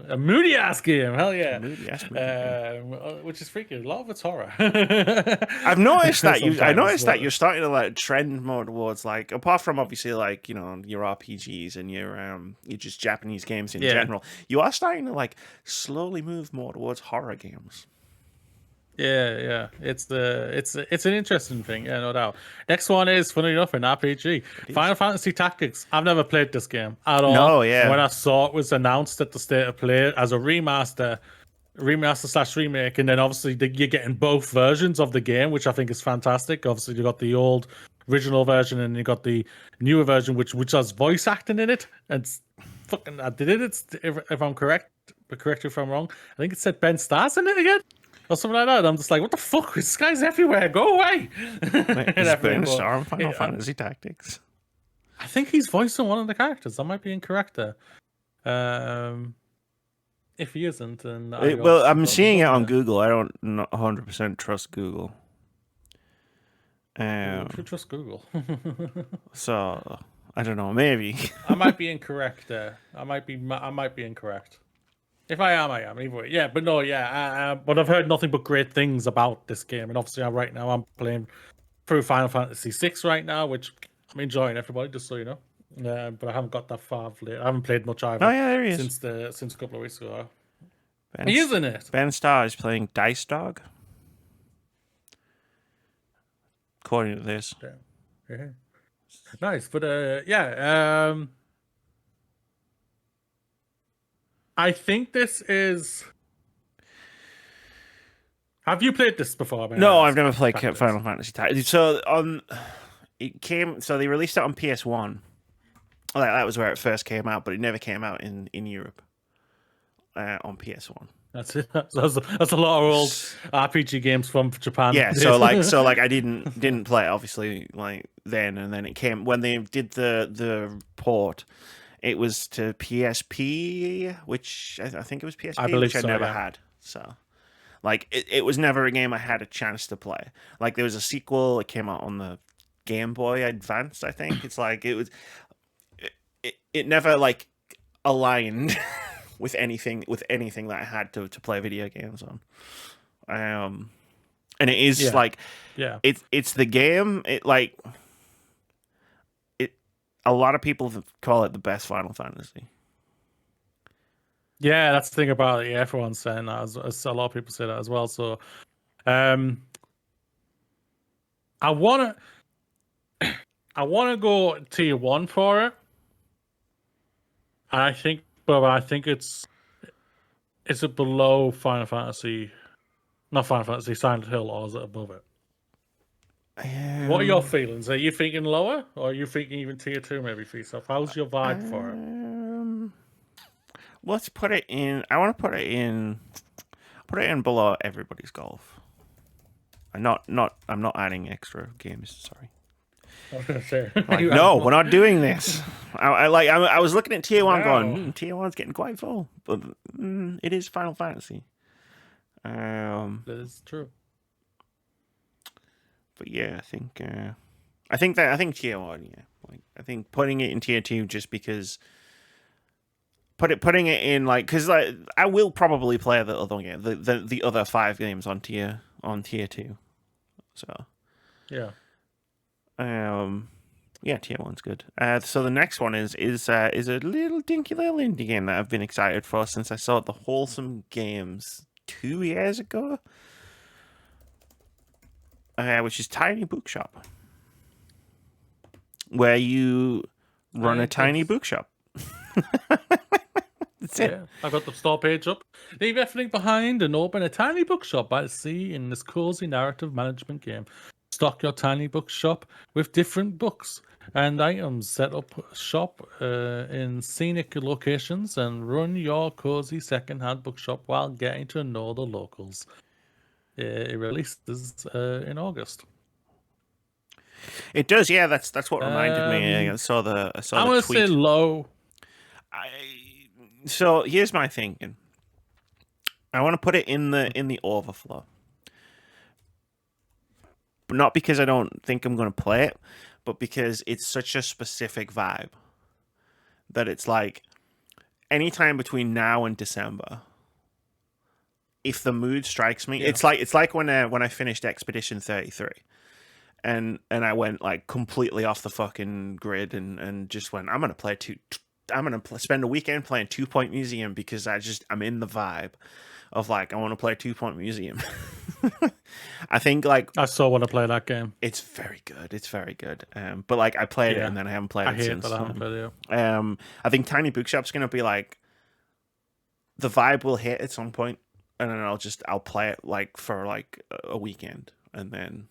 a Moody ass game, hell yeah! Moody-ass Moody game. Which is freaky. A lot of it's horror. I've noticed that that you're starting to like trend more towards like, apart from obviously like your RPGs and your just Japanese games in general, you are starting to like slowly move more towards horror games. Yeah. It's an interesting thing, yeah, no doubt. Next one is, funny enough, an RPG. Final Fantasy Tactics. I've never played this game at all. No, yeah. When I saw it was announced at the State of Play as a remaster/remake, and then obviously you're getting both versions of the game, which I think is fantastic. Obviously, you got the old original version, and you got the newer version, which has voice acting in it. And it's fucking, I did it. It's if I'm correct, but correct me if I'm wrong. I think it said Ben Starr's in it again. Or something like that. And I'm just like, what the fuck? This guy's everywhere. Go away. Wait, is Ben Starr in Final Fantasy Tactics? I think he's voicing one of the characters. I might be incorrect there. If he isn't, then I'm seeing it on Google. I don't 100% trust Google. You trust Google. So I don't know. Maybe I might be incorrect there. I might be incorrect. If I am, I am. Either way. Yeah, but no, yeah. But I've heard nothing but great things about this game. And obviously, right now, I'm playing through Final Fantasy VI right now, which I'm enjoying, everybody, just so you know. But I haven't got that far. I haven't played much either. Oh, yeah, there he is. Since a couple of weeks ago. He is in it. Ben Starr is playing Dice Dog. According to this. Yeah. Nice. But, I think this is. Have you played this before? No, I've never played Final Fantasy Tactics. So they released it on PS1. Like, that was where it first came out, but it never came out in Europe on PS1. That's it. That's a lot of old RPG games from Japan. Yeah, so I didn't play it obviously like then, and then it came when they did the port. It was to PSP, which I think it was PSP, which I never had. So, Like it was never a game I had a chance to play. Like there was a sequel. It came out on the Game Boy Advance, I think. It's like it never like aligned with anything that I had to play video games on. And it is like it's the game. It like it. A lot of people call it the best Final Fantasy. Yeah, that's the thing about it. Yeah, everyone's saying that. As a lot of people say that as well. So, I wanna go tier 1 for it. I think it's it below Final Fantasy? Not Final Fantasy, Silent Hill, or is it above it? What are your feelings? Are you thinking lower, or are you thinking even tier 2 maybe for yourself? How's your vibe for it? Let's put it in. I want to put it in. Put it in below Everybody's Golf. I'm not adding extra games. Sorry. I was gonna say, like, no, we're not doing this. I was looking at tier 1 going, tier 1's getting quite full, but it is Final Fantasy. That is true. But yeah, I think tier 1. Yeah, like I think putting it in tier 2 just because. Putting it in like because like I will probably play the other game, the other 5 games on tier 2. So yeah. Yeah, tier 1's good. So the next one is a little dinky little indie game that I've been excited for since I saw the Wholesome Games 2 years ago. Which is Tiny Bookshop, where you run a tiny bookshop. That's it. Yeah, I've got the store page up. Leave everything behind and open a tiny bookshop by the sea in this cozy narrative management game. Stock your tiny bookshop with different books and items. Set up shop in scenic locations and run your cozy second-hand bookshop while getting to know the locals. It releases in August. It does, yeah. That's what reminded me. I saw the tweet. I'm gonna say low. So here's my thinking. I want to put it in the overflow, but not because I don't think I'm going to play it, but because it's such a specific vibe that it's like anytime between now and December, if the mood strikes me, it's like when I finished Expedition 33. And I went like completely off the fucking grid and just went, I'm gonna spend a weekend playing 2 Point Museum because I'm in the vibe of like I want to play 2 Point Museum. I think like I still want to play that game. It's very good. But like I played it and then I haven't played it since. I think Tiny Bookshop's gonna be like the vibe will hit at some point, and then I'll play it like for like a weekend and then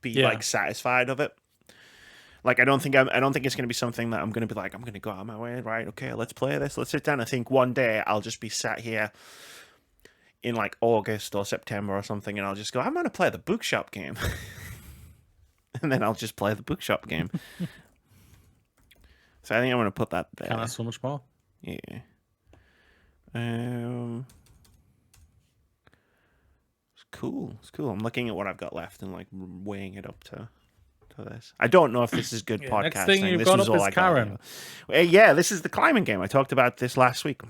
be like satisfied of it. Like I don't think it's going to be something that I'm going to be like I'm going to go out of my way, right? Okay, let's play this. Let's sit down. I think one day I'll just be sat here in like August or September or something, and I'll just go, I'm going to play the bookshop game, and then I'll just play the bookshop game. So I think I'm going to put that there. Can't ask so much more. Yeah. It's cool. I'm looking at what I've got left and like weighing it up to this. I don't know if this is good podcasting. Next thing you've this got was up all is I Karen. Yeah, this is the climbing game. I talked about this last week.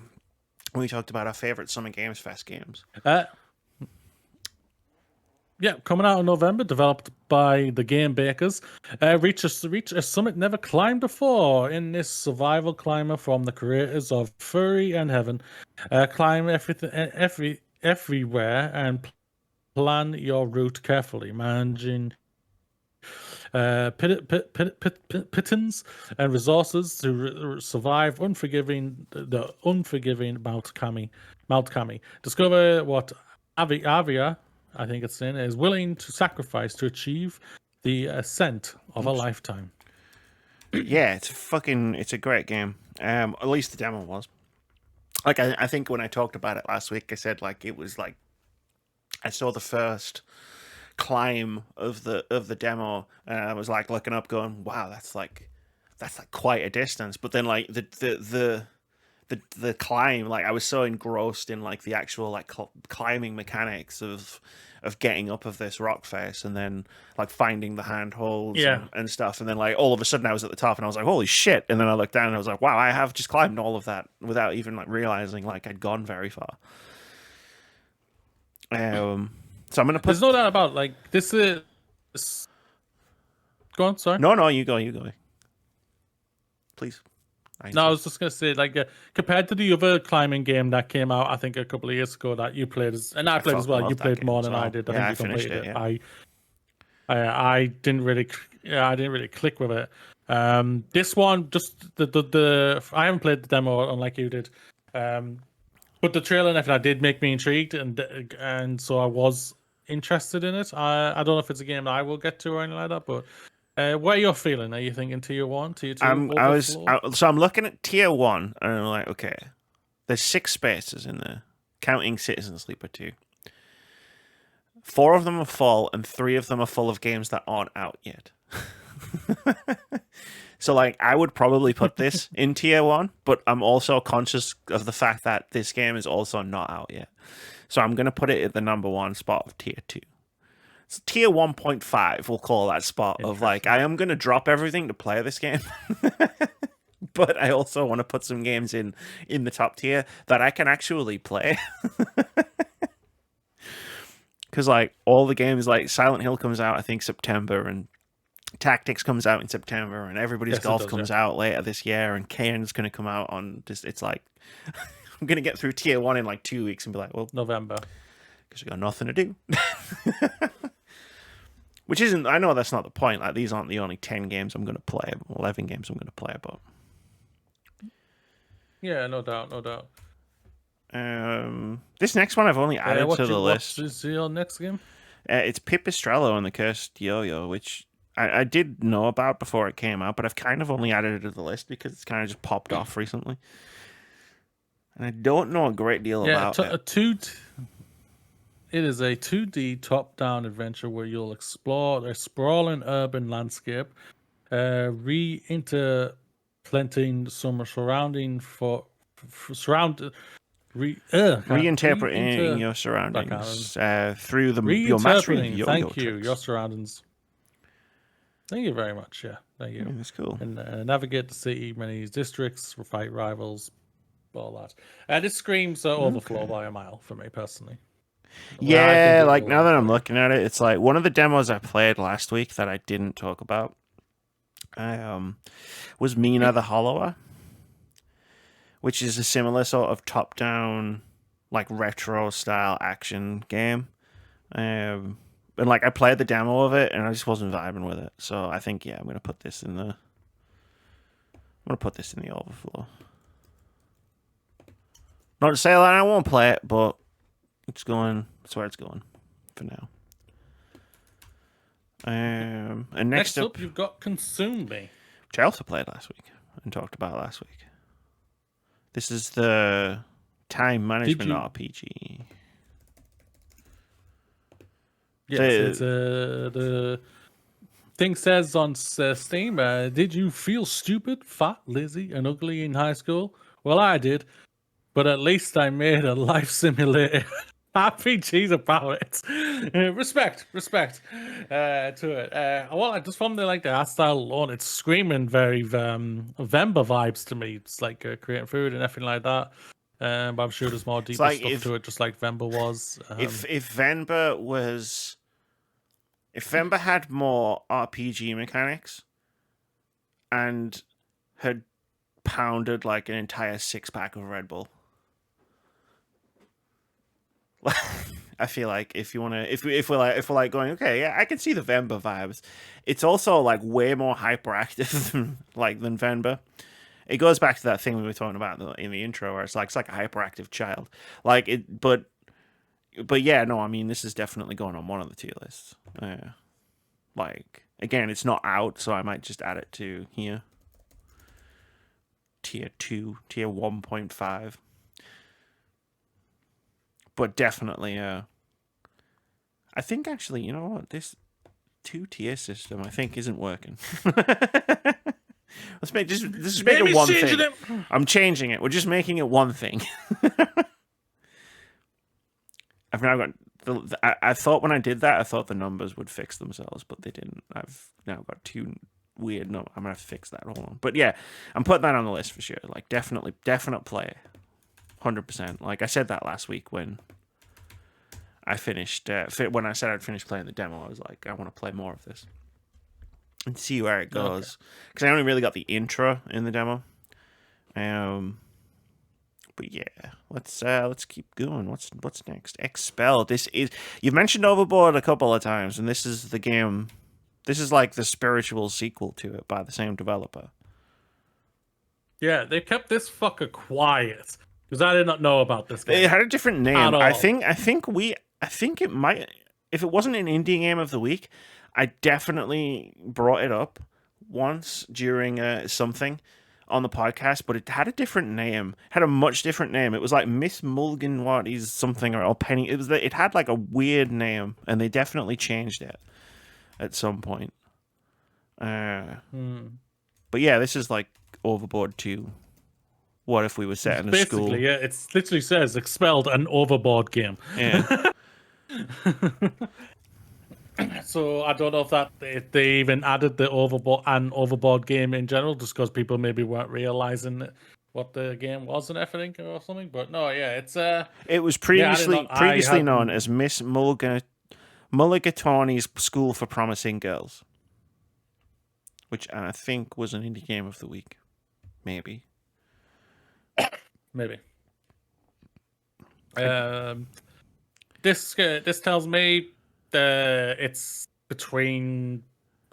We talked about our favorite Summer Games Fest games. Yeah, coming out in November, developed by the Game Bakers. Reach a summit never climbed before in this survival climber from the creators of Fury and Heaven. Climb everywhere and plan your route carefully, managing pittance and resources to survive the unforgiving Mount Kami. Discover what Avia, I think it's in, is willing to sacrifice to achieve the ascent of a lifetime. Yeah, it's a great game. At least the demo was. Like I think when I talked about it last week, I said like it was like I saw the first climb of the demo and I was like looking up going, wow, that's like quite a distance. But then like the the climb, like I was so engrossed in like the actual like climbing mechanics of getting up of this rock face and then like finding the handholds and stuff, and then like all of a sudden I was at the top and I was like, holy shit, and then I looked down and I was like, wow, I have just climbed all of that without even like realizing like I'd gone very far. So I'm gonna put, there's no doubt about like this is go on, sorry. No, you go please. No, I was just gonna say, like, compared to the other climbing game that came out, I think a couple of years ago that you played, and I played as well. You played more than I did. I think you completed it. Yeah. I didn't really, click with it. This one, just the I haven't played the demo unlike you did, but the trailer and everything did make me intrigued, and so I was interested in it. I don't know if it's a game that I will get to or anything like that, but. What are you feeling? Are you thinking tier 1, tier 2? So I'm looking at tier 1 and I'm like, okay, there's 6 spaces in there, counting Citizen Sleeper 2. 4 of them are full and 3 of them are full of games that aren't out yet. So like I would probably put this in tier 1, but I'm also conscious of the fact that this game is also not out yet. So I'm going to put it at the number 1 spot of tier 2. So tier 1.5, we'll call that spot of like, I am going to drop everything to play this game. But I also want to put some games in the top tier that I can actually play. Because like all the games, like Silent Hill comes out, I think September, and Tactics comes out in September, and Everybody's Golf comes out later this year, and Cairn's going to come out on just, it's like, I'm going to get through tier 1 in like 2 weeks and be like, well, November. Because you got nothing to do. Which isn't, I know that's not the point. Like, these aren't the only 10 games I'm going to play, 11 games I'm going to play, but. Yeah, no doubt. This next one I've only added to the list. What is your next game? It's Pipistrello and the Cursed Yo-Yo, which I did know about before it came out, but I've kind of only added it to the list because it's kind of just popped off recently. And I don't know a great deal about it. It is a 2D top-down adventure where you'll explore a sprawling urban landscape, reinterpreting some reinterpreting your surroundings through your mastery of yo-yo Thank you, tricks. your surroundings. Thank you very much. Yeah, thank you. Yeah, that's cool. And navigate the city, many districts, fight rivals, all that. This screams Overflow by a mile for me personally. Yeah, like now that I'm looking at it, it's like one of the demos I played last week that I didn't talk about was Mina the Hollower, which is a similar sort of top-down, like retro style action game. And like I played the demo of it and I just wasn't vibing with it. So I think I'm gonna put this in the Overflow. Not to say that I won't play it, but it's going. That's where it's going for now. And next up, you've got Consume Me, which I also played last week and talked about last week. This is the time management RPG. Yes, the thing says on Steam. Did you feel stupid, fat, lazy, and ugly in high school? Well, I did, but at least I made a life simulator. RPGs about it. Respect to it. Well, just from the art style alone, it's screaming very Vemba vibes to me. It's like creating food and everything like that. But I'm sure there's more deeper stuff to it, just like Vemba was. If Vemba had more RPG mechanics and had pounded like an entire 6-pack of Red Bull. I feel like if we're like going, okay, yeah, I can see the Vemba vibes. It's also like way more hyperactive than Vemba. It goes back to that thing we were talking about in the intro, where it's like a hyperactive child. Like it, but yeah, no, I mean this is definitely going on one of the tier lists. Like again, it's not out, so I might just add it to here. Tier 2, tier 1.5. But definitely, I think actually, you know what? This 2-tier system, I think, isn't working. Let's make it one thing. it. I'm changing it. We're just making it one thing. I've now got. I thought when I did that, I thought the numbers would fix themselves, but they didn't. I've now got two weird. No, I'm gonna have to fix that. Hold on. But yeah, I'm putting that on the list for sure. Like definite play, 100%. Like I said that last week when I finished. When I said I'd finished playing the demo, I was like, I want to play more of this and see where it goes. Because I only really got the intro in the demo. But yeah, let's keep going. What's next? Expel. You've mentioned Overboard a couple of times, and this is the game. This is like the spiritual sequel to it by the same developer. Yeah, they kept this fucker quiet because I did not know about this game. It had a different name. I think it might. If it wasn't an indie game of the week, I definitely brought it up once during something on the podcast, but it had a different name. It had a much different name. It was like Miss Mulligan what is something or Penny. It had like a weird name, and they definitely changed it at some point. But yeah, this is like Overboard 2. What if we were set in a school? Basically, yeah, it literally says Expelled, an Overboard game. Yeah. So I don't know if they even added the Overboard game in general, just because people maybe weren't realizing what the game was and everything or something. But no, yeah, it's it was previously known as Miss Mulligatawny's School for Promising Girls, which I think was an indie game of the week, maybe. This tells me it's between.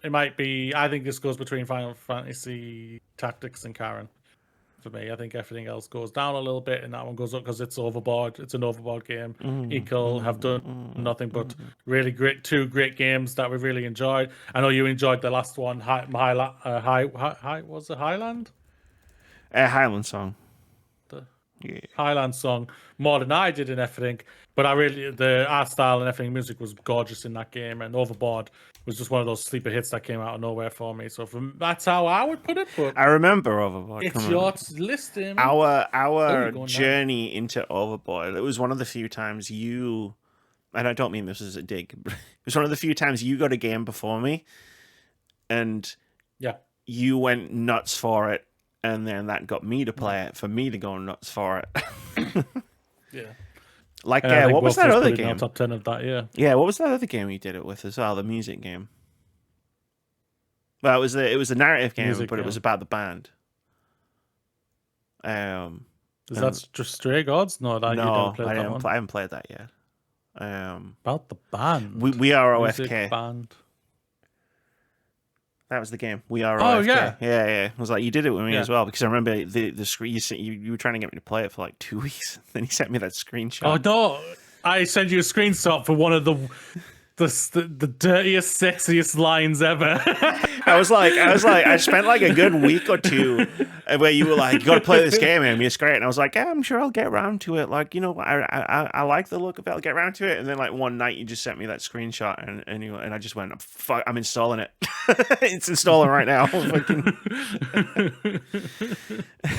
It might be. I think this goes between Final Fantasy Tactics and Karen. For me, I think everything else goes down a little bit, and that one goes up because it's Overboard. It's an Overboard game. Equal have done nothing but really two great games that we really enjoyed. I know you enjoyed the last one. Was it Highland? Highland Song. Yeah. Highland Song more than I did in everything, but the art style and everything, music was gorgeous in that game, and Overboard was just one of those sleeper hits that came out of nowhere for me. So that's how I would put it. But I remember Overboard. It's your list, Amy. Our journey into Overboard. It was one of the few times and I don't mean this as a dig, but it was one of the few times you got a game before me, and you went nuts for it. And then that got me to play it, for me to go nuts for it. Yeah. Like, what was that other game? Top 10 of that, yeah. Yeah, what was that other game you did it with as well? The music game. Well, it was a narrative game, but it was about the band. Is that just Stray Gods? No, you don't play that one. I haven't played that yet. About the band. We are OFK. Band. That was the game. We are OFK. Oh, yeah. Yeah. I was like, you did it with me as well, because I remember the screen. You were trying to get me to play it for like 2 weeks. Then you sent me that screenshot. Oh, no. I sent you a screenshot for one of the dirtiest, sexiest lines ever. I was like, I spent like a good week or two where you were like, you got to play this game, and it's great. And I was like, yeah, I'm sure I'll get around to it. Like, I like the look of it. I'll get around to it. And then like one night, you just sent me that screenshot, and I just went, fuck, I'm installing it. It's installing right now.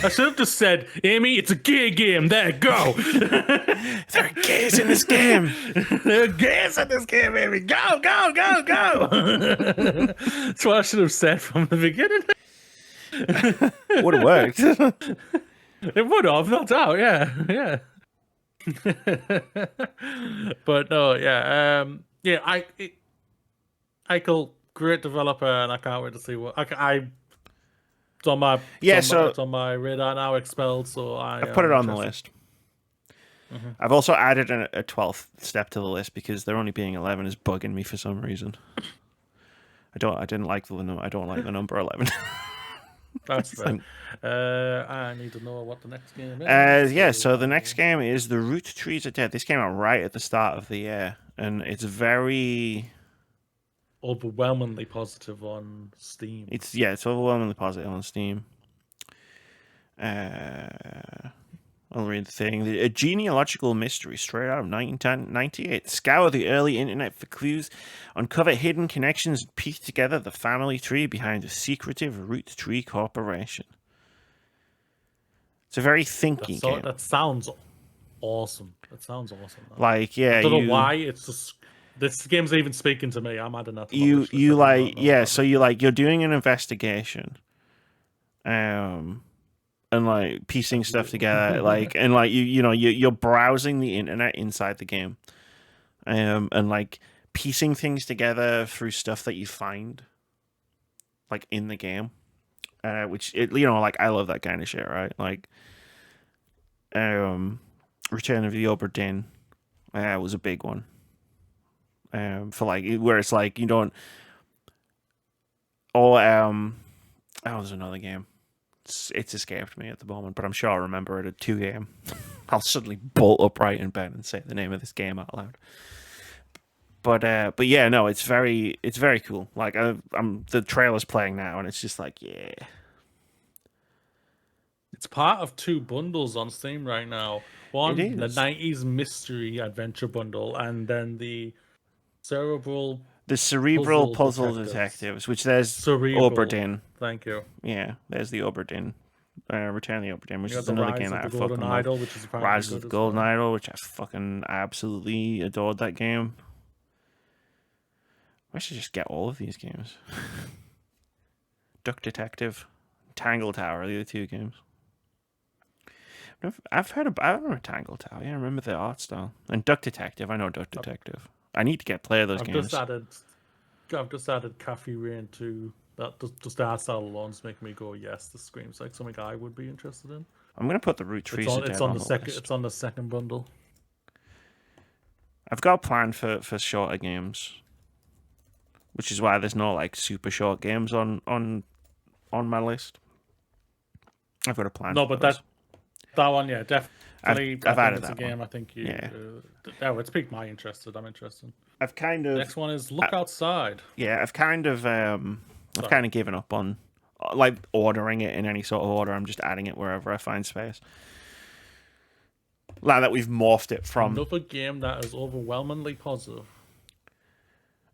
I should have just said, Amy, it's a gay game. There, go. There are gays in this game. There are gays in this game, Amy. Go, go, go, go. That's what I should have said from the beginning. Would have worked. It would have, no doubt. Yeah. But no, yeah. Eichel, great developer, and I can't wait to see what it's on my it's on my radar now. Expelled, so I put it on the list. Mm-hmm. I've also added a 12th step to the list because there only being 11 is bugging me for some reason. I don't like the number 11. That's fair. I need to know what the next game is. So the next game is The Root Trees Are Dead. This came out right at the start of the year, and it's very overwhelmingly positive on Steam. It's overwhelmingly positive on Steam. I'll read the thing. A genealogical mystery straight out of 1998. Scour the early internet for clues, uncover hidden connections, and piece together the family tree behind a secretive root tree corporation. It's a very thinky game. That sounds awesome. That sounds awesome. Like, yeah, I don't know why. It's just this game's even speaking to me. I'm adding that to my wish list. So you're doing an investigation, and like piecing stuff together, like, and like you're browsing the internet inside the game, and like piecing things together through stuff that you find, like in the game, which like I love that kind of shit, right? Like, Return of the Obra Dinn, was a big one. For like where it's like you don't. Oh, there's another game. It's escaped me at the moment, but I'm sure I'll remember it at 2 a.m. I'll suddenly bolt upright in bed and say the name of this game out loud. But yeah, no, it's very cool. Like the trailer's playing now, and it's just like, yeah. It's part of 2 bundles on Steam right now. One, the 90s mystery adventure bundle, and then the cerebral puzzle detectives, which there's Obra Dinn. Thank you. Yeah, there's the Obra Dinn. Return of the Obra Dinn, which is another game that I fucking love. Which is Rise of the Golden Idol, which I fucking absolutely adored that game. I should just get all of these games. Duck Detective, Tangle Tower are the other 2 games. I've heard of, I remember Tangle Tower. Yeah, I remember the art style. And Duck Detective, I know Duck Detective. I need to play those games. I've just added Cafe Rain to that. Just the art style alone is making me go, yes, this screams like something I would be interested in. I'm gonna put the Root Trees on the second. It's on the second bundle. I've got a plan for shorter games, which is why there's no like super short games on my list. I've got a plan. No, but that one, yeah, definitely. I've added that game. I think you. Yeah. It's piqued my interest. I'm interested. I've kind of. Next one is Look Outside. Yeah, I've kind of given up on like ordering it in any sort of order. I'm just adding it wherever I find space. Like that, we've morphed it from another game that is overwhelmingly positive.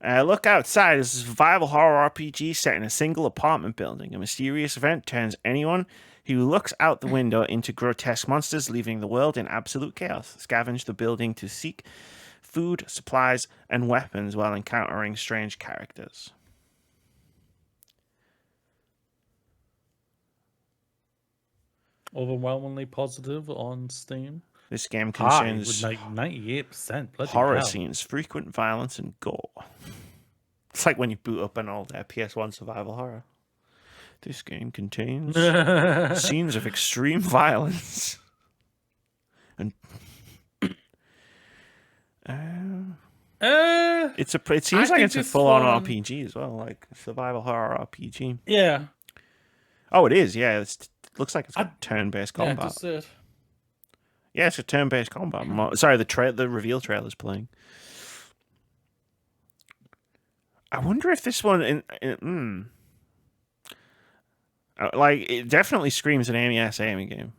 Look Outside is a survival horror RPG set in a single apartment building. A mysterious event turns anyone who looks out the window into grotesque monsters, leaving the world in absolute chaos. Scavenge the building to seek food, supplies, and weapons while encountering strange characters. Overwhelmingly positive on Steam. This game contains with like 98% horror scenes, frequent violence, and gore. It's like when you boot up an old PS1 survival horror. This game contains scenes of extreme violence. And it seems like it's a full-on RPG as well, like a survival horror RPG. Yeah. Oh, it is. Yeah, it looks like it's got turn-based combat. Yeah, that's it. Yeah, it's a turn-based combat. Sorry, the reveal trailer's playing. I wonder if this one, like, it definitely screams an Amy game.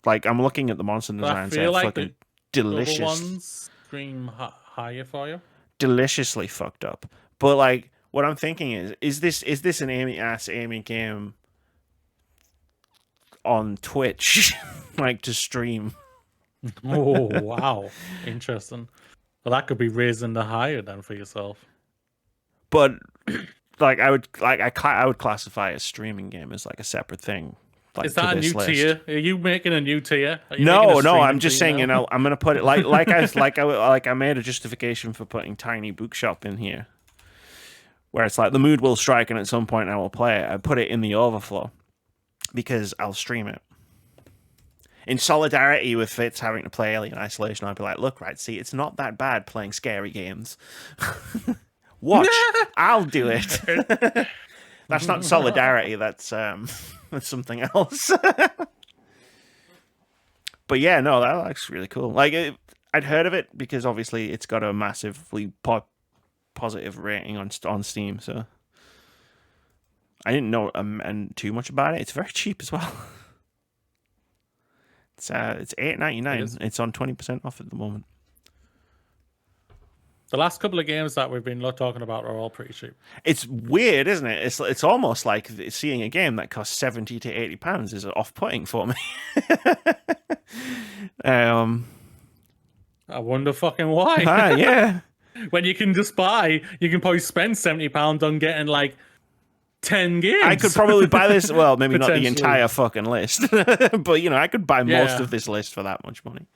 Like, I'm looking at the monster designs. I feel like fucking delicious. The ones scream higher for you. Deliciously fucked up. But like, what I'm thinking is this an Amy game on Twitch, like to stream? Oh wow, interesting. Well, that could be raising the higher then for yourself. But like, I would classify a streaming game as like a separate thing. Like, is that a new tier? Are you making a new tier? No. I'm just saying. I'm gonna put it like I made a justification for putting Tiny Bookshop in here, where it's like the mood will strike and at some point I will play it. I put it in the overflow because I'll stream it. In solidarity with Vitz having to play Alien Isolation, I'd be like, look, right, see, it's not that bad playing scary games. Watch, I'll do it. That's not solidarity, that's something else. But yeah, no, that looks really cool. Like, I'd heard of it because obviously it's got a massively positive rating on Steam, so I didn't know too much about it. It's very cheap as well. It's $8.99. It's on 20% off at the moment. The last couple of games that we've been talking about are all pretty cheap. It's weird, isn't it? It's almost like seeing a game that costs £70 to £80 is off-putting for me. I wonder fucking why. Yeah. When you can probably spend £70 on getting like 10 games. I could probably buy this. Well, maybe not the entire fucking list, but I could buy most of this list for that much money.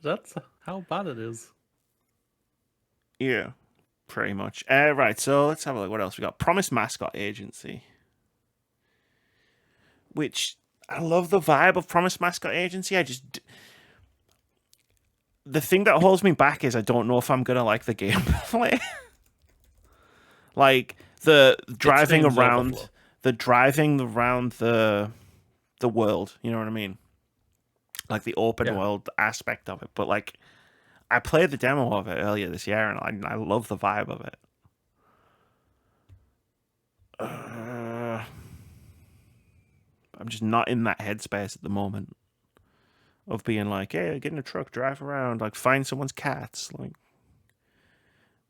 That's how bad it is. Yeah, pretty much. Right, so let's have a look. What else we got? Promise Mascot Agency, which I love the vibe of Promise Mascot Agency. The thing that holds me back is I don't know if I'm gonna like the gameplay. Like the driving around the world. You know what I mean? Like the open world aspect of it. But like, I played the demo of it earlier this year, and I love the vibe of it. I'm just not in that headspace at the moment of being like, hey, get in a truck, drive around, like find someone's cats, like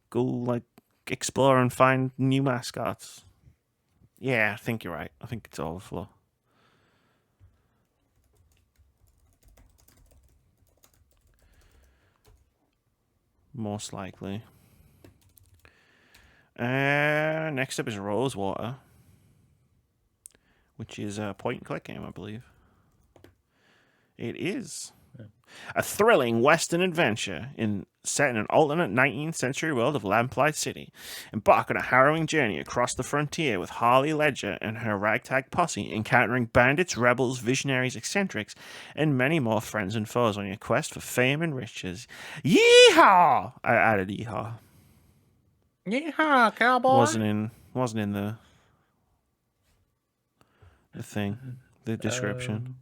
go like explore and find new mascots. Yeah, I think you're right. I think it's overflow. Most likely. Next up is Rosewater, which is a point-and-click game, I believe. It is. Yeah. A thrilling Western adventure set in an alternate 19th century world of Lamplight City. Embark on a harrowing journey across the frontier with Harley Ledger and her ragtag posse, encountering bandits, rebels, visionaries, eccentrics, and many more friends and foes on your quest for fame and riches. Yeehaw! I added yeehaw. Yeehaw, cowboy! Wasn't in the thing, the description.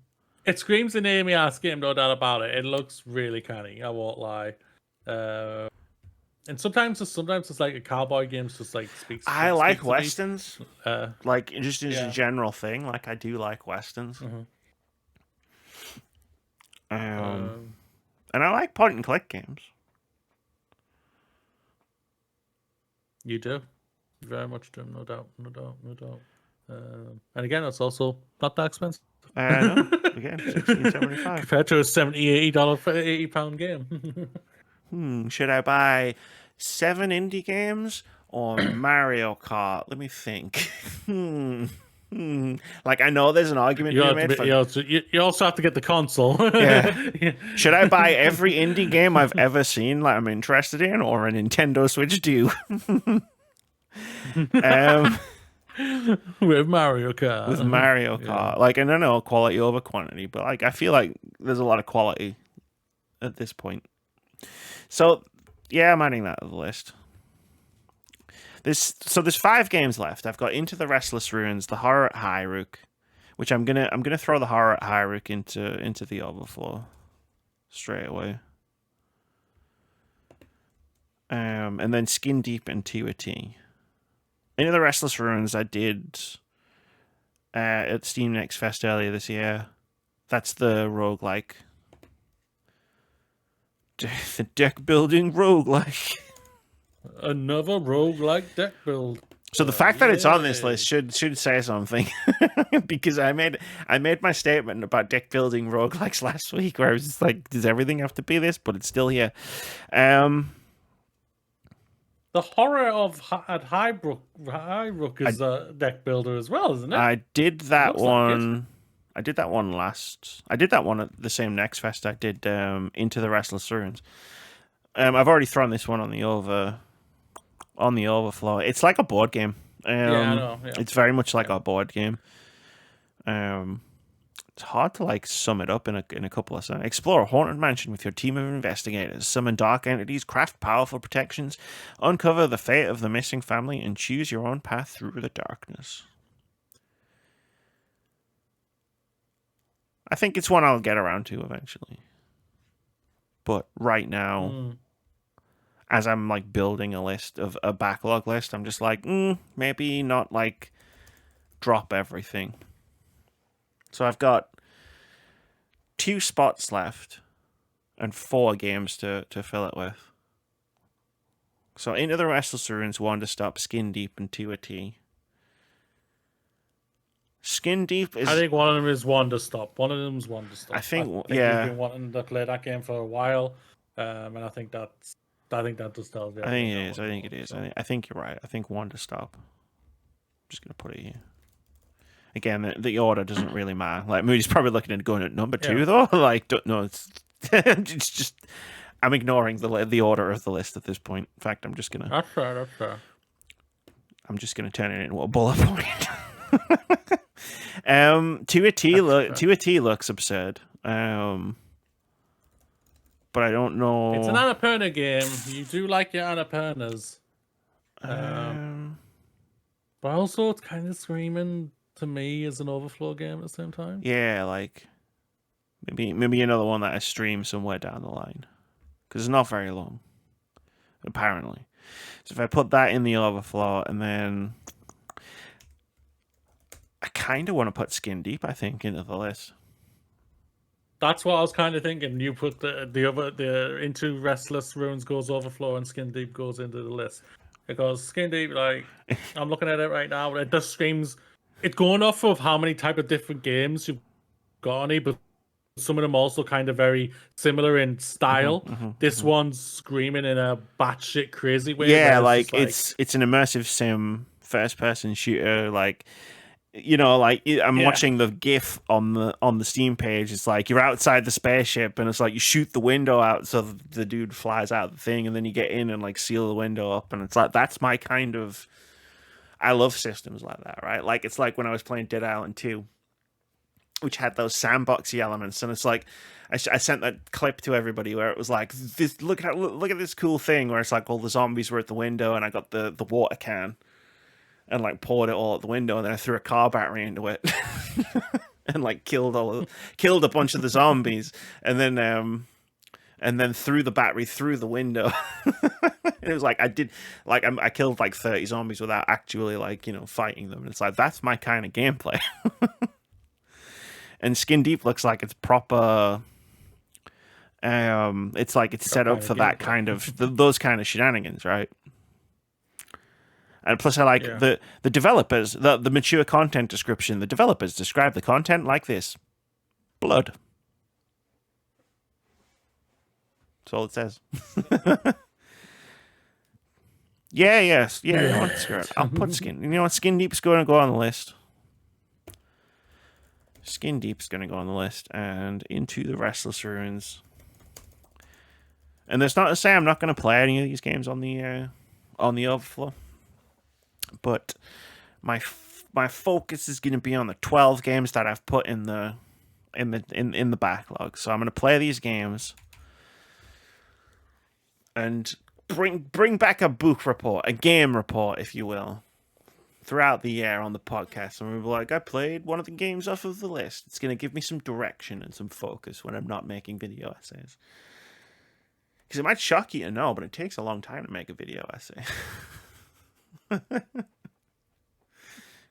It screams an Amy-ass game, no doubt about it. It looks really canny, I won't lie. And sometimes it's like a cowboy game, just like speaks. I like westerns, like just as a general thing. Like I do like westerns, and I like point and click games. You do, you very much do, no doubt. And again, it's also not that expensive. No. Again, $16.75 compared to a $70-80 £80 game. Should I buy 7 indie games or Mario Kart? Let me think. Like I know there's an argument to be made. You also have to get the console. Yeah. Should I buy every indie game I've ever seen that I'm interested in, or a Nintendo Switch 2? With Mario Kart. Yeah. Like, and I know quality over quantity, but like I feel like there's a lot of quality at this point. So yeah, I'm adding that to the list. There's 5 games left. I've got Into the Restless Ruins, The Horror at Hyrule, which I'm gonna throw The Horror at Hyrule into the overflow straight away. And then Skin Deep and T. Into the Restless Ruins I did at Steam Next Fest earlier this year. That's the roguelike. The deck building roguelike. Another roguelike deck build. So the fact that it's on this list should say something. Because I made my statement about deck building roguelikes last week, where I was just like, does everything have to be this? But it's still here. The Horror at Hyrule is a deck builder as well, isn't it? I did that one. I did that one at the same Next Fest. I did Into the Restless Ruins. I've already thrown this one on the overflow. It's like a board game. I know. Yeah. It's very much like a board game. It's hard to like sum it up in a couple of sentences. Explore a haunted mansion with your team of investigators. Summon dark entities, craft powerful protections, uncover the fate of the missing family, and choose your own path through the darkness. I think it's one I'll get around to eventually. But right now, as I'm like building a backlog list, I'm just like, maybe not like drop everything. So I've got 2 spots left and 4 games to fill it with. So Into the Restless Ruins, Wander Stop, Skin Deep, and 2 a T. Skin Deep is... I think one of them is Wander Stop. One of them is Wander Stop. I think you've been wanting to play that game for a while, and I think that just tells you. I think it is. I think you're right. I think Wander Stop. I'm just going to put it here. Again, the order doesn't really matter. Like, Moody's probably looking at going at number 2, though. Like, no, it's just... I'm ignoring the order of the list at this point. In fact, I'm just going to... That's fair. I'm just going to turn it into a bullet point. 2 a T looks absurd. But I don't know. It's an Annapurna game. You do like your Annapurnas. But also it's kind of screaming to me as an Overflow game at the same time. Yeah, like maybe another one that I stream somewhere down the line. Because it's not very long. Apparently. So if I put that in the Overflow and then I kind of want to put Skin Deep, I think, into the list. That's what I was kind of thinking. You put the Into Restless Ruins goes Overflow and Skin Deep goes into the list. Because Skin Deep, like, I'm looking at it right now, it just screams... It's going off of how many type of different games you've got on it, but some of them also kind of very similar in style. This one's screaming in a batshit crazy way. Yeah, like it's an immersive sim, first-person shooter, like... You know, like I'm watching the GIF on the Steam page. It's like you're outside the spaceship, and it's like you shoot the window out, so the dude flies out the thing, and then you get in and like seal the window up, and it's like that's my kind of. I love systems like that, right? Like it's like when I was playing Dead Island 2, which had those sandboxy elements, and it's like I sent that clip to everybody where it was like this. Look at this cool thing where it's like all the zombies were at the window, and I got the water can. And like poured it all out the window, and then I threw a car battery into it, and like killed a bunch of the zombies, and then threw the battery through the window. It was like I killed like 30 zombies without actually fighting them. And it's like that's my kind of gameplay. And Skin Deep looks like it's proper. It's like it's set up for that kind of those kind of shenanigans, right? And plus, I like the developers, the mature content description. The developers describe the content like this: blood. That's all it says. Yeah. You know what? Screw it. I'll put Skin. You know what? Skin Deep's going to go on the list. Skin Deep's going to go on the list, and Into the Restless Ruins. And that's not to say I'm not going to play any of these games on the Overflow. But my focus is going to be on the 12 games that I've put in the backlog. So I'm going to play these games and bring back a book report, a game report, if you will, throughout the year on the podcast. And we'll be like, I played one of the games off of the list. It's going to give me some direction and some focus when I'm not making video essays. Because it might shock you to know, but it takes a long time to make a video essay.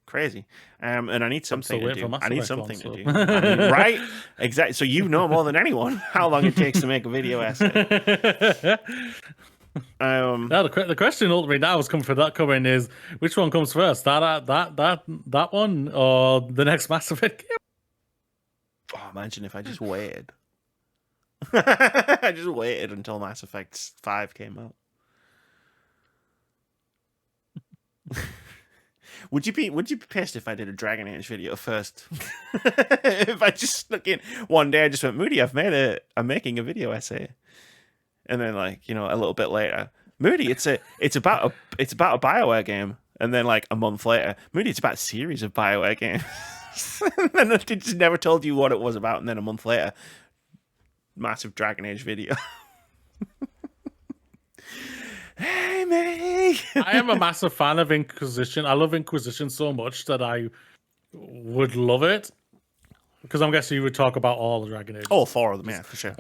Crazy. And I need something to do. I need something to do. Right? Exactly. So you know more than anyone how long it takes to make a video essay. Now the question ultimately now is coming is which one comes first? That one or the next Mass Effect game? Oh, imagine if I just waited. I just waited until Mass Effect 5 came out. Would you be pissed if I did a Dragon Age video first? If I just snuck in one day, I just went, Moody, I'm making a video essay, and then a little bit later, Moody, it's about a BioWare game, and then like a month later, Moody, it's about a series of BioWare games, and then I just never told you what it was about, and then a month later, massive Dragon Age video. Hey, me! I am a massive fan of Inquisition. I love Inquisition so much that I would love it. Because I'm guessing you would talk about all the Dragon Age. All 4 of them, yeah, for sure.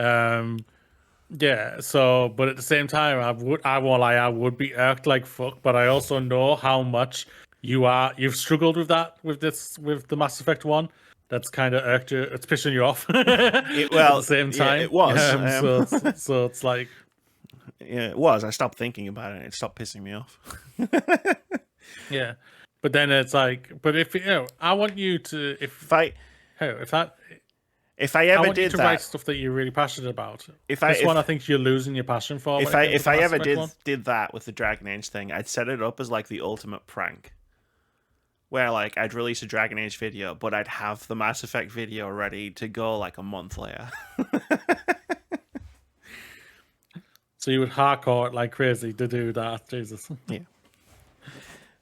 Yeah, so, but at the same time, I would be irked like fuck, but I also know how much you've struggled with that with the Mass Effect one. That's kind of irked you. It's pissing you off at the same time. Yeah, it was. So it's like, yeah, it was. I stopped thinking about it. It stopped pissing me off. yeah. But then it's like, but if I want you to, if I ever want you did to that, write stuff that you're really passionate about. I think you're losing your passion for. If I ever did that with the Dragon Age thing, I'd set it up as like the ultimate prank, where like I'd release a Dragon Age video, but I'd have the Mass Effect video ready to go like a month later. So you would hardcore it like crazy to do that, Jesus. Yeah,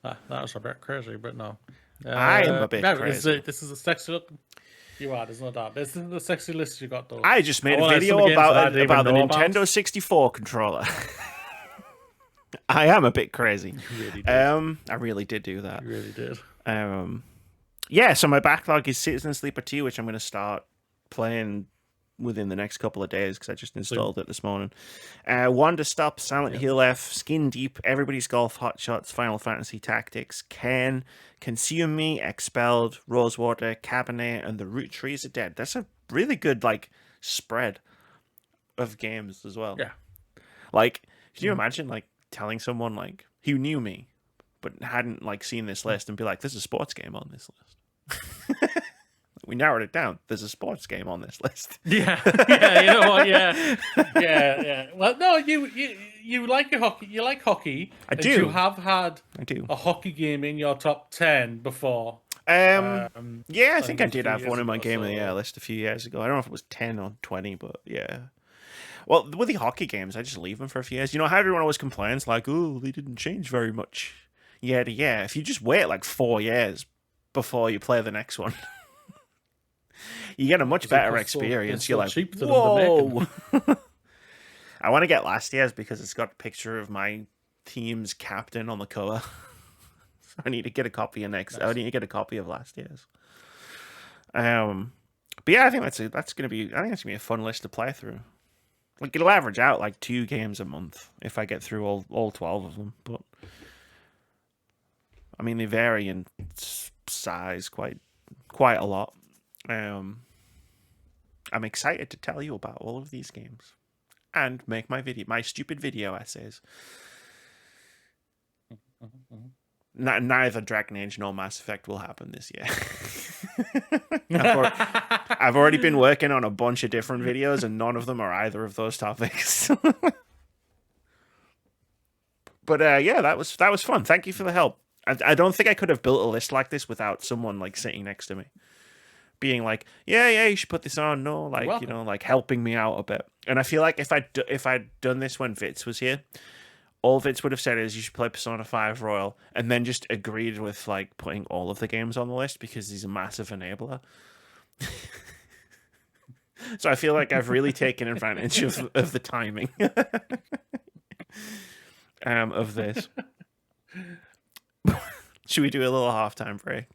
that was a bit crazy, but no. I am a bit crazy. This is a sexy look. You are, there's no doubt. This is the sexy list you got, though. I just made a video about the Nintendo 64 controller. I am a bit crazy. You really did. I really did do that. You really did. Yeah, so my backlog is Citizen Sleeper 2, which I'm going to start playing within the next couple of days because I just installed it this morning. Wonder Stop, Silent Hill F, Skin Deep, Everybody's Golf, Hot Shots, Final Fantasy Tactics, Ken, Consume Me, Expelled, Rosewater, Cabernet, and The Root Trees Are Dead. That's a really good like spread of games as well. Yeah. Like, can you imagine like telling someone like who knew me but hadn't like seen this list and be like, there's a sports game on this list. We narrowed it down. There's a sports game on this list. Yeah, you know what? Yeah. Well, no, you like your hockey. You like hockey. I do. You have had I do. a hockey game in your top 10 before. Yeah, I think I did have one in my game of the year year list a few years ago. I don't know if it was 10 or 20, but yeah. Well, with the hockey games, I just leave them for a few years. You know how everyone always complains, like, oh, they didn't change very much. Yeah. If you just wait like 4 years before you play the next one, you get a much better experience. You're like, whoa. I want to get last year's because it's got a picture of my team's captain on the cover. I need to get a copy of next. Nice. I need to get a copy of last year's. But yeah, I think that's gonna be a fun list to play through. Like it'll average out like 2 games a month if I get through all 12 of them. But I mean, they vary in size quite a lot. I'm excited to tell you about all of these games and make my stupid video essays. Neither Dragon Age nor Mass Effect will happen this year. I've already been working on a bunch of different videos, and none of them are either of those topics. But yeah, that was fun. Thank you for the help. I don't think I could have built a list like this without someone like sitting next to me, being like, yeah, you should put this on. No, like you know, like helping me out a bit. And I feel like if I'd done this when Vitz was here, all Vitz would have said is you should play Persona 5 Royal, and then just agreed with like putting all of the games on the list because he's a massive enabler. So I feel like I've really taken advantage of the timing of this. Should we do a little halftime break?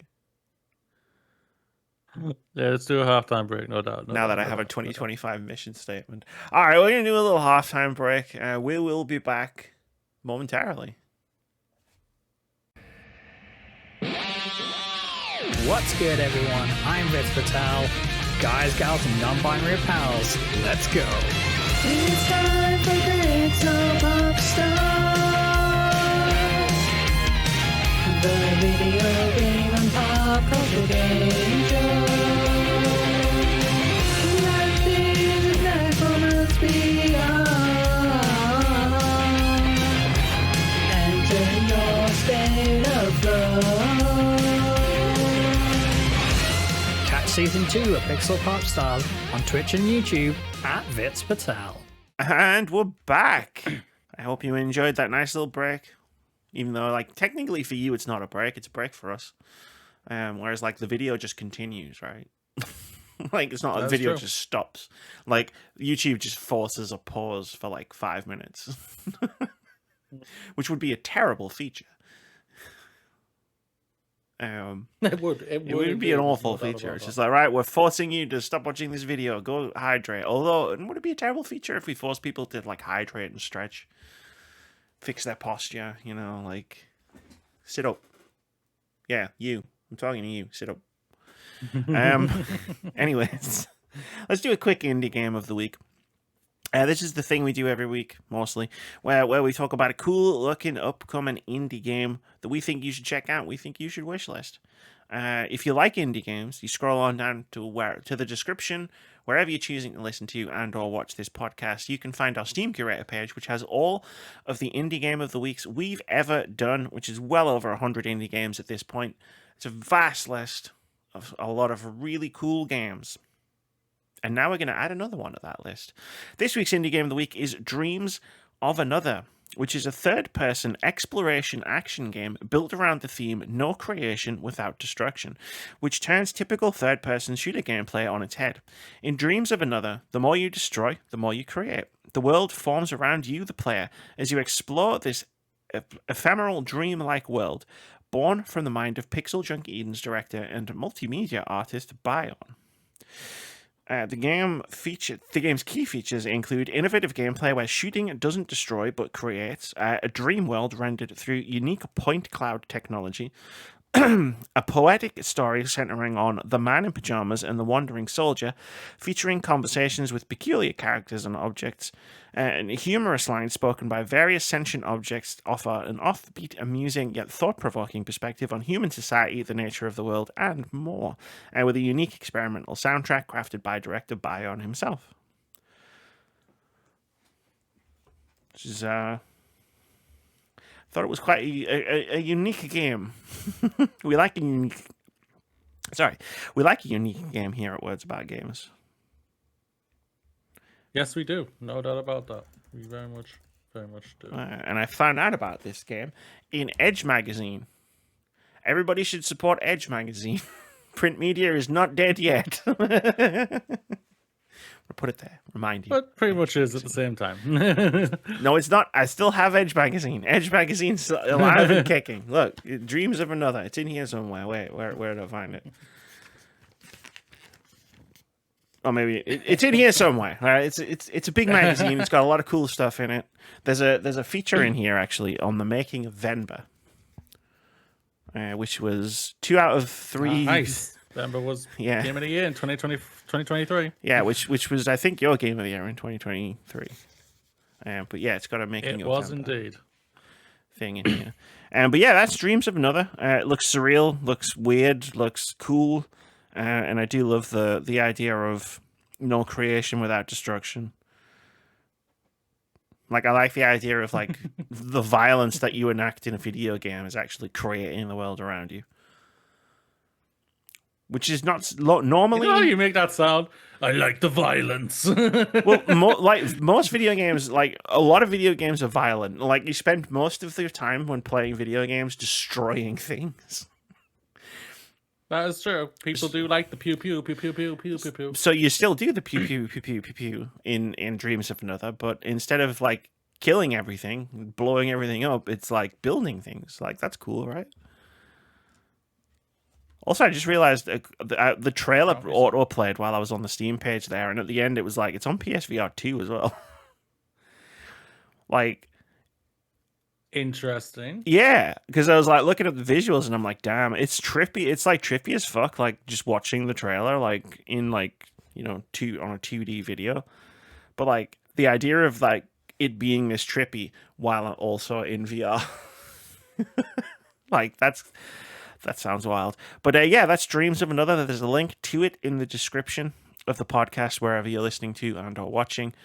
Yeah, let's do a halftime break, no doubt. Now that I have a 2025 mission statement. All right, we're going to do a little halftime break. We will be back momentarily. What's good, everyone? I'm Vitz Patel. Guys, gals, and non-binary pals, let's go. It's time for Pixel Pop Stars, the video game and pop culture game show. Life is performance beyond. Enter your state of flow. Season 2 of Pixel Pop Stars on Twitch and YouTube at Vitz Patel. And we're back. I hope you enjoyed that nice little break. Even though, like, technically for you it's not a break, it's a break for us. Whereas, like, the video just continues, right? Like, it's not a video just stops. Like, YouTube just forces a pause for, like, 5 minutes. Which would be a terrible feature. It would be an awful feature. It's just like, right, we're forcing you to stop watching this video, go hydrate. Although, would it be a terrible feature if we force people to like hydrate and stretch, fix their posture, you know, like sit up, Yeah, you. I'm talking to you. Sit up. Anyways, let's do a quick indie game of the week. This is the thing we do every week, mostly, where we talk about a cool-looking, upcoming indie game that we think you should check out, we think you should wishlist. If you like indie games, you scroll on down to the description, wherever you're choosing to listen to and or watch this podcast, you can find our Steam Curator page, which has all of the indie game of the weeks we've ever done, which is well over 100 indie games at this point. It's a vast list of a lot of really cool games. And now we're going to add another one to that list. This week's indie game of the week is Dreams of Another, which is a third-person exploration action game built around the theme No Creation Without Destruction, which turns typical third-person shooter gameplay on its head. In Dreams of Another, the more you destroy, the more you create. The world forms around you, the player, as you explore this ephemeral dream-like world, born from the mind of Pixel Junk Eden's director and multimedia artist Bion. The game's key features include innovative gameplay where shooting doesn't destroy but creates, a dream world rendered through unique point cloud technology, a poetic story centering on the man in pajamas and the wandering soldier, featuring conversations with peculiar characters and objects, and humorous lines spoken by various sentient objects offer an offbeat, amusing yet thought-provoking perspective on human society, the nature of the world, and more, with a unique experimental soundtrack crafted by director Bion himself. Which is, thought it was quite a unique game. We like a unique game here at Words About Games. Yes, we do. No doubt about that. We very much do. And I found out about this game in Edge magazine. Everybody should support Edge magazine. Print media is not dead yet. I'll put it there. Remind you. But pretty much is at the same time. No, it's not. I still have Edge magazine. Edge magazine's alive and kicking. Look, Dreams of Another. It's in here somewhere. Wait, where did I find it? Or maybe it's in here somewhere. All right, it's a big magazine. It's got a lot of cool stuff in it. There's a feature in here actually on the making of Venba, which was 2 out of 3. Nice. Venba was Game of the Year in 2023. Yeah, which was I think your Game of the Year in 2023. But yeah, it's got a making. It of was Venba indeed thing in here. But yeah, that's Dreams of Another. It looks surreal, looks weird, looks cool. And I do love the idea of no creation without destruction. Like, I like the idea of, like, the violence that you enact in a video game is actually creating the world around you. Which is not normally... You know how you make that sound? I like the violence. Well, most video games, like, a lot of video games are violent. Like, you spend most of your time when playing video games destroying things. That is true. People do like the pew pew pew pew pew pew pew pew. So you still do the pew pew pew pew pew pew in Dreams of Another, but instead of like killing everything, blowing everything up, it's like building things. Like, that's cool, right? Also, I just realized the trailer auto played while I was on the Steam page there, and at the end it was like it's on PSVR 2 as well. Like. Interesting. Yeah, because I was like looking at the visuals and I'm like, damn, it's trippy. It's like trippy as fuck. Like just watching the trailer, like in like on a 2D video, but like the idea of like it being this trippy while I'm also in VR, like that sounds wild. But yeah, that's Dreams of Another. There's a link to it in the description of the podcast wherever you're listening to and or watching.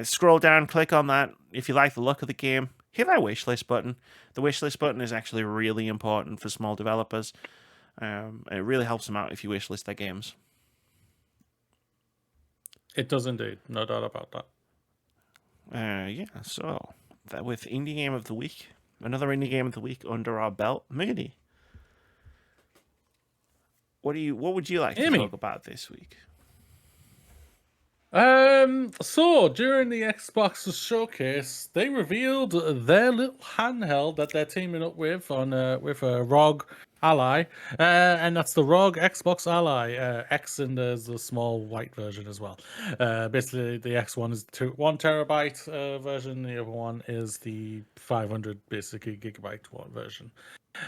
Scroll down, click on that if you like the look of the game. Hit that wishlist button. The wishlist button is actually really important for small developers. It really helps them out if you wishlist their games. It does indeed. No doubt about that. Yeah, so that with Indie Game of the Week, another Indie Game of the Week under our belt, Moody. What would you like to talk about this week? So during the Xbox showcase, they revealed their little handheld that they're teaming up with on with a ROG Ally, and that's the ROG Xbox Ally X, and there's a small white version as well. Basically, the X one is 1 terabyte version. The other one is the 500 basically gigabyte one version.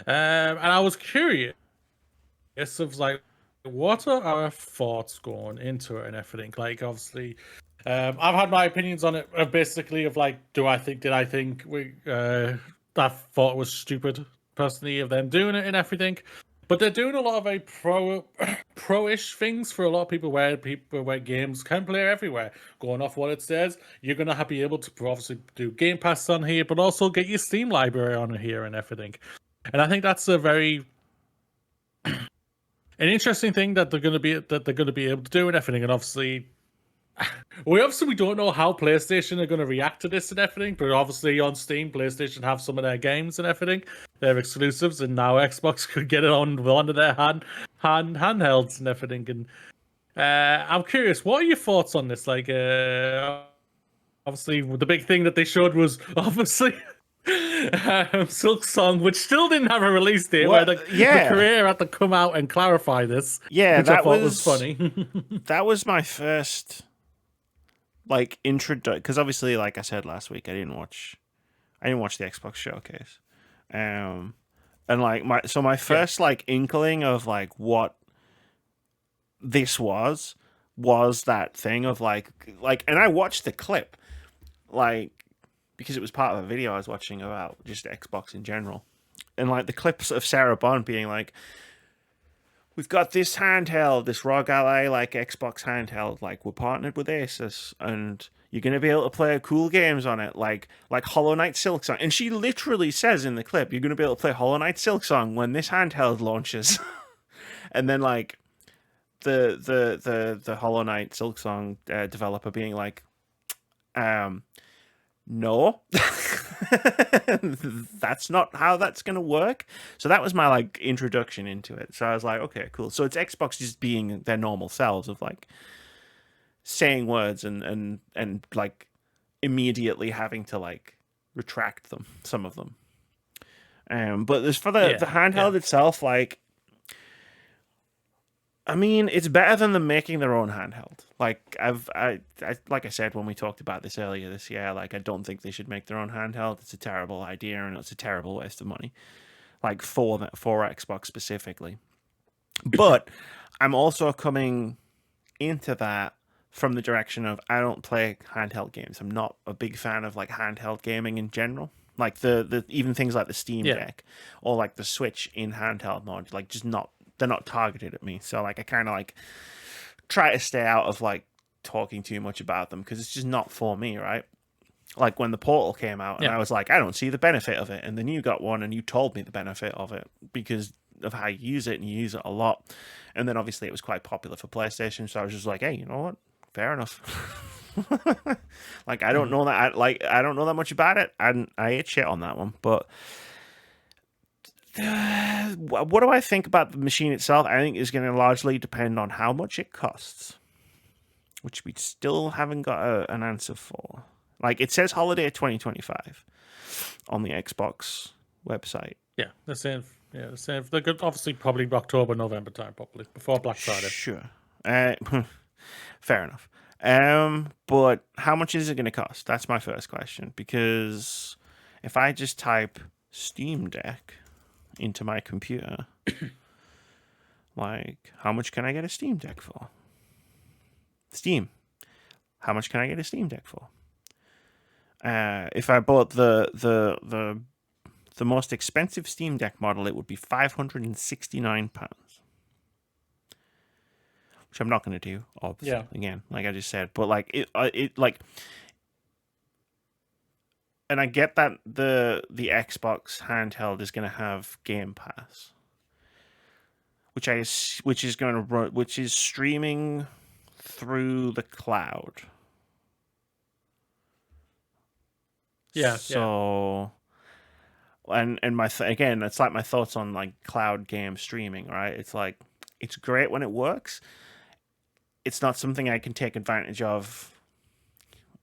And I was curious of like, what are our thoughts going into it and everything? Like, obviously, I've had my opinions on it. Basically, of like, did I think we I thought it was stupid personally of them doing it and everything. But they're doing a lot of very pro-ish things for a lot of people where games can play everywhere. Going off what it says, you're gonna be able to obviously do Game Pass on here, but also get your Steam library on here and everything. And I think that's a very an interesting thing that they're going to be able to do and everything. And obviously, we don't know how PlayStation are going to react to this and everything. But obviously, on Steam, PlayStation have some of their games and everything, their exclusives, and now Xbox could get it onto their handhelds and everything. And I'm curious, what are your thoughts on this? Like, obviously, the big thing that they showed was obviously. Silk Song, which still didn't have a release date, where the career had to come out and clarify this. Yeah, which that I thought was funny. That was my first like introduction, because obviously, like I said last week, I didn't watch the Xbox showcase, and like my first like inkling of like what this was that thing of like, and I watched the clip, like. Because it was part of a video I was watching about just Xbox in general. And like the clips of Sarah Bond being like, we've got this handheld, this ROG Ally like Xbox handheld, like we're partnered with Asus, and you're going to be able to play cool games on it, like Hollow Knight Silksong. And she literally says in the clip, you're going to be able to play Hollow Knight Silksong when this handheld launches. And then like the Hollow Knight Silksong developer being like, no, that's not how that's going to work. So that was my like introduction into it. So I was like, okay, cool. So it's Xbox just being their normal selves of like saying words and like immediately having to like retract them, some of them. But as for the handheld itself, like, I mean, it's better than them making their own handheld. Like I like I said when we talked about this earlier this year, like I don't think they should make their own handheld. It's a terrible idea and it's a terrible waste of money. Like for Xbox specifically. But I'm also coming into that from the direction of I don't play handheld games. I'm not a big fan of like handheld gaming in general. Like the even things like the Steam Deck or like the Switch in handheld mode, like just not. They're not targeted at me, so like I kind of like try to stay out of like talking too much about them because it's just not for me, right? Like when the Portal came out, and I was like, I don't see the benefit of it, and then you got one, and you told me the benefit of it because of how you use it, and you use it a lot, and then obviously it was quite popular for PlayStation, so I was just like, hey, you know what? Fair enough. Like I don't know that I don't know that much about it. I ate shit on that one, but. What do I think about the machine itself? I think is going to largely depend on how much it costs, which we still haven't got an answer for. Like it says holiday 2025 on the Xbox website. Yeah, the same. Yeah, the same. They could obviously probably October, November time, probably before Black Friday. Sure, fair enough. But how much is it going to cost? That's my first question, because if I just type Steam Deck into my computer, like how much can I get a Steam Deck for? Steam, how much can I get a Steam Deck for? If I bought the most expensive Steam Deck model, it would be £569, which I'm not going to do, obviously. Again, like I just said, but like it like. And I get that the Xbox handheld is going to have Game Pass, which is streaming through the cloud. Yeah. So, and again, it's like my thoughts on like cloud game streaming, right? It's like it's great when it works. It's not something I can take advantage of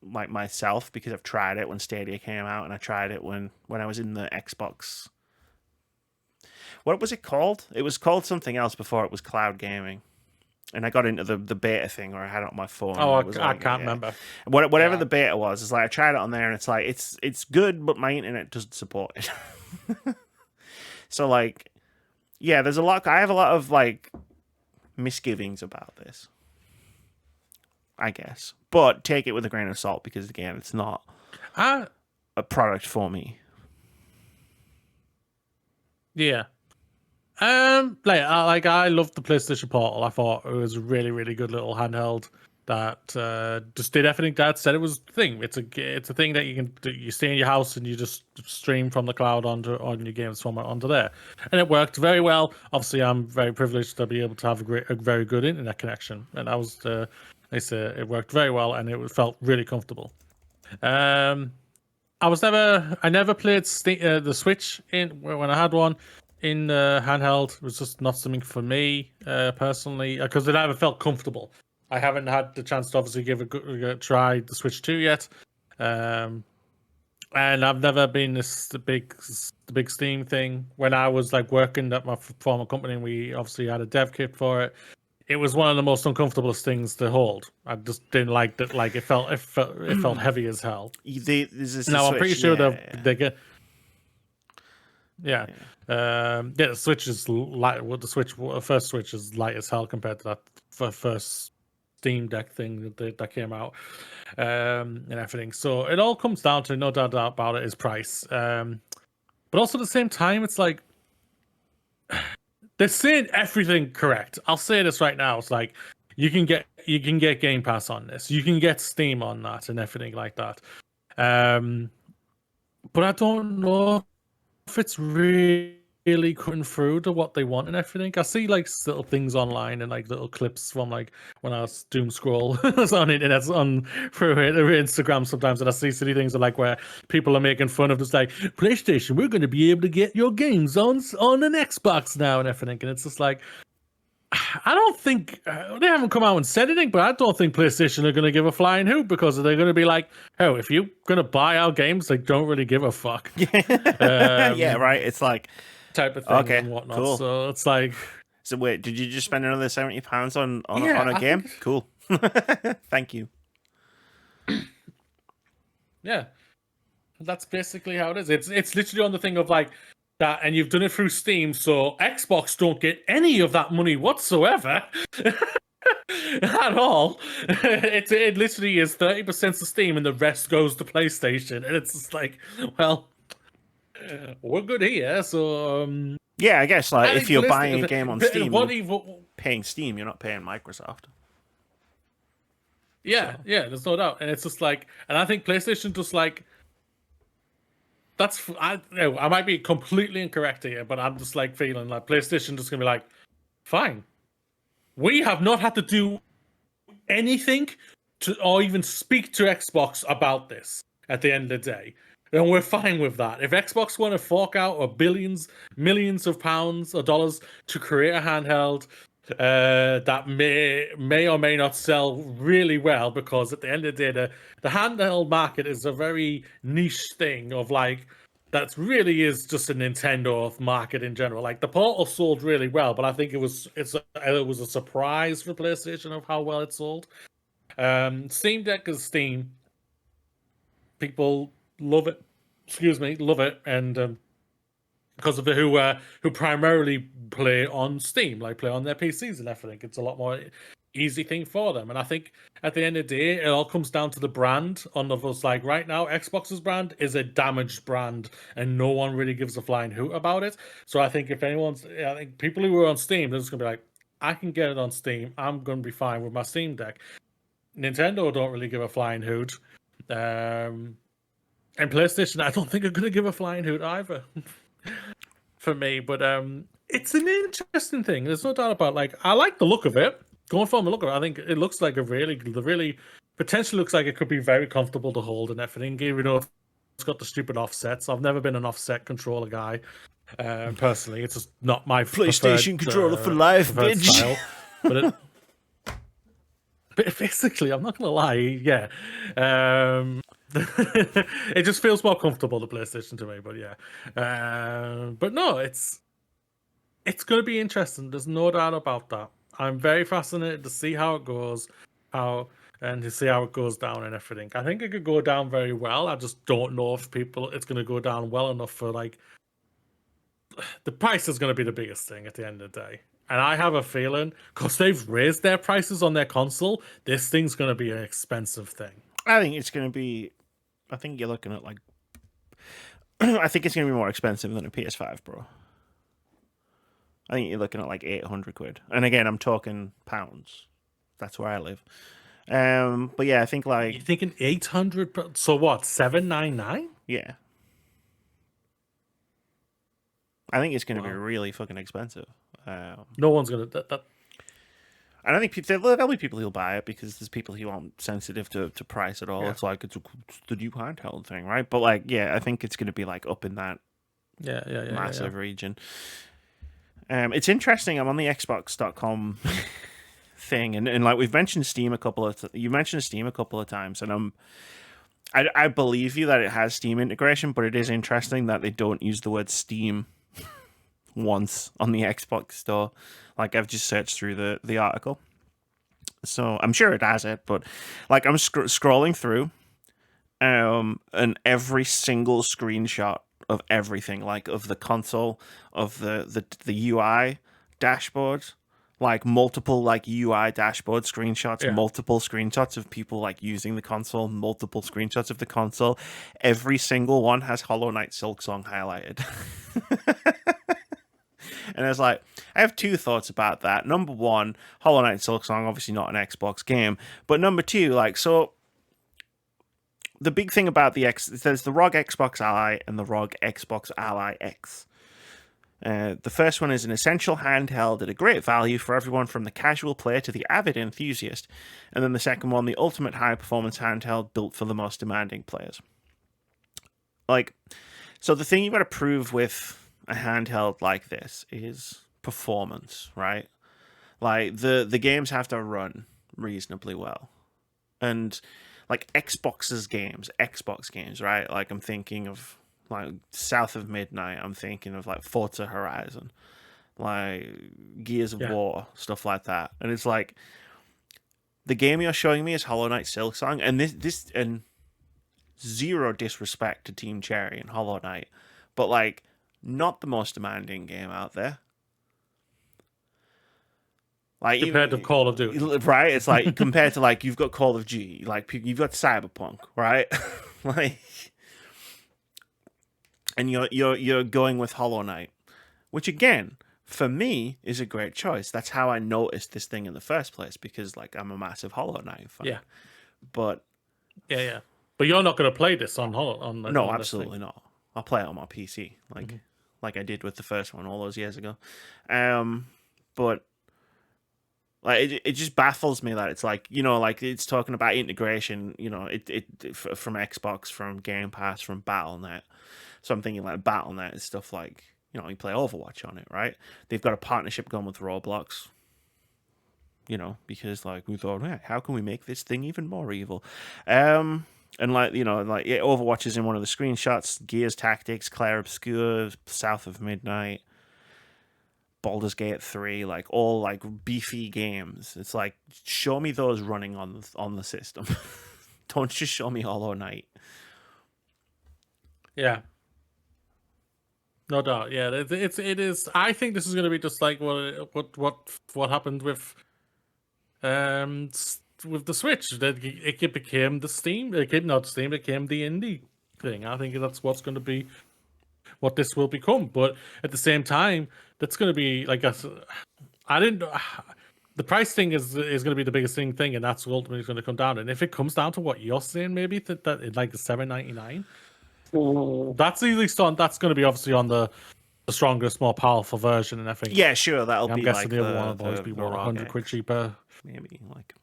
like myself because I've tried it when Stadia came out, and I tried it when I was in the Xbox. What was it called? It was called something else before it was cloud gaming. And I got into the beta thing, or I had it on my phone. Oh, I can't remember. Whatever the beta was, it's like I tried it on there, and it's like it's good, but my internet doesn't support it. So like, yeah, I have a lot of like misgivings about this, I guess. But take it with a grain of salt because again, it's not a product for me. Yeah. I loved the PlayStation Portal. I thought it was a really, really good little handheld that just did everything Dad said it was the thing. It's a thing that you stay in your house and you just stream from the cloud on your games from onto there, and it worked very well. Obviously, I'm very privileged to be able to have a very good internet connection, and it worked very well, and it felt really comfortable. I never played the Switch when I had one. In handheld, it was just not something for me personally because it never felt comfortable. I haven't had the chance to obviously try the Switch 2 yet, and I've never been the big Steam thing. When I was like working at my former company, and we obviously had a dev kit for it. It was one of the most uncomfortable things to hold. I just didn't like that. Like it felt heavy as hell. I'm pretty sure they get. Yeah. The Switch is light. The first Switch is light as hell compared to that first Steam Deck thing that came out, and everything. So it all comes down to, no doubt about it, is price. But also at the same time, it's like they're saying everything correct. I'll say this right now. It's like you can get Game Pass on this, you can get Steam on that, and everything like that. But I don't know if it's really cutting through to what they want and everything. I see like little things online and like little clips from like when I was doom scroll on internet through Instagram sometimes, and I see silly things like where people are making fun of just like, PlayStation, we're going to be able to get your games on an Xbox now and everything, and it's just like, I don't think they haven't come out and said anything, but I don't think PlayStation are going to give a flying hoot because they're going to be like, oh, if you're going to buy our games, they don't really give a fuck. Yeah, right. It's like type of thing, okay, and whatnot. cool. So it's like, so wait, did you just spend another £70 on a game? Cool. Thank you. Yeah, that's basically how it is. It's literally on the thing of like that, and you've done it through Steam, so Xbox don't get any of that money whatsoever. At all. It literally is 30% to Steam and the rest goes to PlayStation, and it's just like, well, we're good here. So yeah, I guess like if you're buying a game on Steam, paying Steam, you're not paying Microsoft. Yeah, there's no doubt, and it's just like, and I think PlayStation just like, I might be completely incorrect here, but I'm just like feeling like PlayStation just gonna be like, fine, we have not had to do anything or even speak to Xbox about this at the end of the day, and we're fine with that. If Xbox want to fork out millions of pounds or dollars to create a handheld that may or may not sell really well, because at the end of the day, the handheld market is a very niche thing of like, that really is just a Nintendo market in general. Like the Portal sold really well, but I think it was a surprise for PlayStation of how well it sold. Steam Deck is Steam. People love it. Love it, and because of who primarily play on Steam, like play on their PCs and everything, it's a lot more easy thing for them. And I think at the end of the day, it all comes down to the brand. On us, like right now, Xbox's brand is a damaged brand, and no one really gives a flying hoot about it. So I think I think people who are on Steam, they're just gonna be like, I can get it on Steam. I'm gonna be fine with my Steam Deck. Nintendo don't really give a flying hoot. And PlayStation, I don't think are gonna give a flying hoot either. For me, but it's an interesting thing. There's no doubt about. Like, I like the look of it. Going from the look of it, I think it looks like really potentially looks like it could be very comfortable to hold and everything. Even though it's got the stupid offsets, I've never been an offset controller guy. Personally, it's just not my PlayStation controller for life, bitch. Style. But basically, I'm not gonna lie, yeah. It just feels more comfortable, the PlayStation to me, but yeah. But no, it's gonna be interesting. There's no doubt about that. I'm very fascinated to see how it goes, and to see how it goes down and everything. I think it could go down very well. I just don't know if it's gonna go down well enough for like the price is gonna be the biggest thing at the end of the day. And I have a feeling, because they've raised their prices on their console, this thing's gonna be an expensive thing. I think it's going to be. I think you're looking at like. I think it's going to be more expensive than a PS5 Pro. I think you're looking at like 800 quid. And again, I'm talking pounds. That's where I live. But yeah, I think like. You're thinking 800? So what? 799? Yeah. I think it's going to be Wow. really fucking expensive. No one's gonna. That I don't think people. There'll be people who'll buy it because there's people who aren't sensitive to price at all. Yeah. It's like it's the new handheld thing, right? But like, yeah, I think it's going to be like up in that yeah, massive region. It's interesting. I'm on the Xbox.com thing, and like we've mentioned Steam a couple of you mentioned Steam a couple of times, and I believe you that it has Steam integration, but it is interesting that they don't use the word Steam once on the Xbox store. Like I've just searched through the article, so I'm sure it has it, but like I'm scrolling through, and every single screenshot of everything, like of the console, of the UI dashboard, like multiple like UI dashboard screenshots, Yeah. multiple screenshots of people like using the console, multiple screenshots of the console. Every single one has Hollow Knight Silksong highlighted. And I was like, I have two thoughts about that. Number one, Hollow Knight Silksong, obviously not an Xbox game. But number two, like, so the big thing about there's the ROG Xbox Ally and the ROG Xbox Ally X. The first one is an essential handheld at a great value for everyone from the casual player to the avid enthusiast. And then the second one, the ultimate high-performance handheld built for the most demanding players. Like, so the thing you've got to prove with a handheld like this is performance, right? Like the games have to run reasonably well, and like Xbox games, right? Like I'm thinking of like South of Midnight. I'm thinking of like Forza Horizon, like Gears of War, stuff like that. And it's like the game you're showing me is Hollow Knight Silksong, and this and zero disrespect to Team Cherry and Hollow Knight, but like not the most demanding game out there. Like compared to Call of Duty, right? It's like compared to like you've got Call of Duty, like you've got Cyberpunk, right? Like, and you're going with Hollow Knight, which again for me is a great choice. That's how I noticed this thing in the first place, because like I'm a massive Hollow Knight fan. Yeah. But yeah. But you're not going to play this on no, absolutely not. I'll play it on my PC, like I did with the first one all those years ago. But like it just baffles me that it's like, you know, like it's talking about integration, you know, it from Xbox, from Game Pass, from Battle.net. So I'm thinking like Battle.net is stuff like, you know, you play Overwatch on it, right? They've got a partnership going with Roblox, you know, because like we thought, hey, how can we make this thing even more evil? And like, you know, like Overwatch is in one of the screenshots, Gears Tactics, Clair Obscur, South of Midnight, Baldur's Gate 3, like all like beefy games. It's like, show me those running on the system. Don't just show me Hollow Knight. Yeah. No doubt. Yeah, it is. I think this is going to be just like what happened with the Switch. That it became the Steam. It became not Steam. It became the indie thing. I think that's what's going to be what this will become. But at the same time, that's going to be like the price thing is going to be the biggest thing, and that's ultimately going to come down. And if it comes down to what you're saying, maybe that like the $7.99. That's easily starting. That's going to be obviously on the strongest, more powerful version, and I think. Yeah, sure, that'll I'm be guessing like the other one will always be the more ROG £100 X, cheaper. maybe like.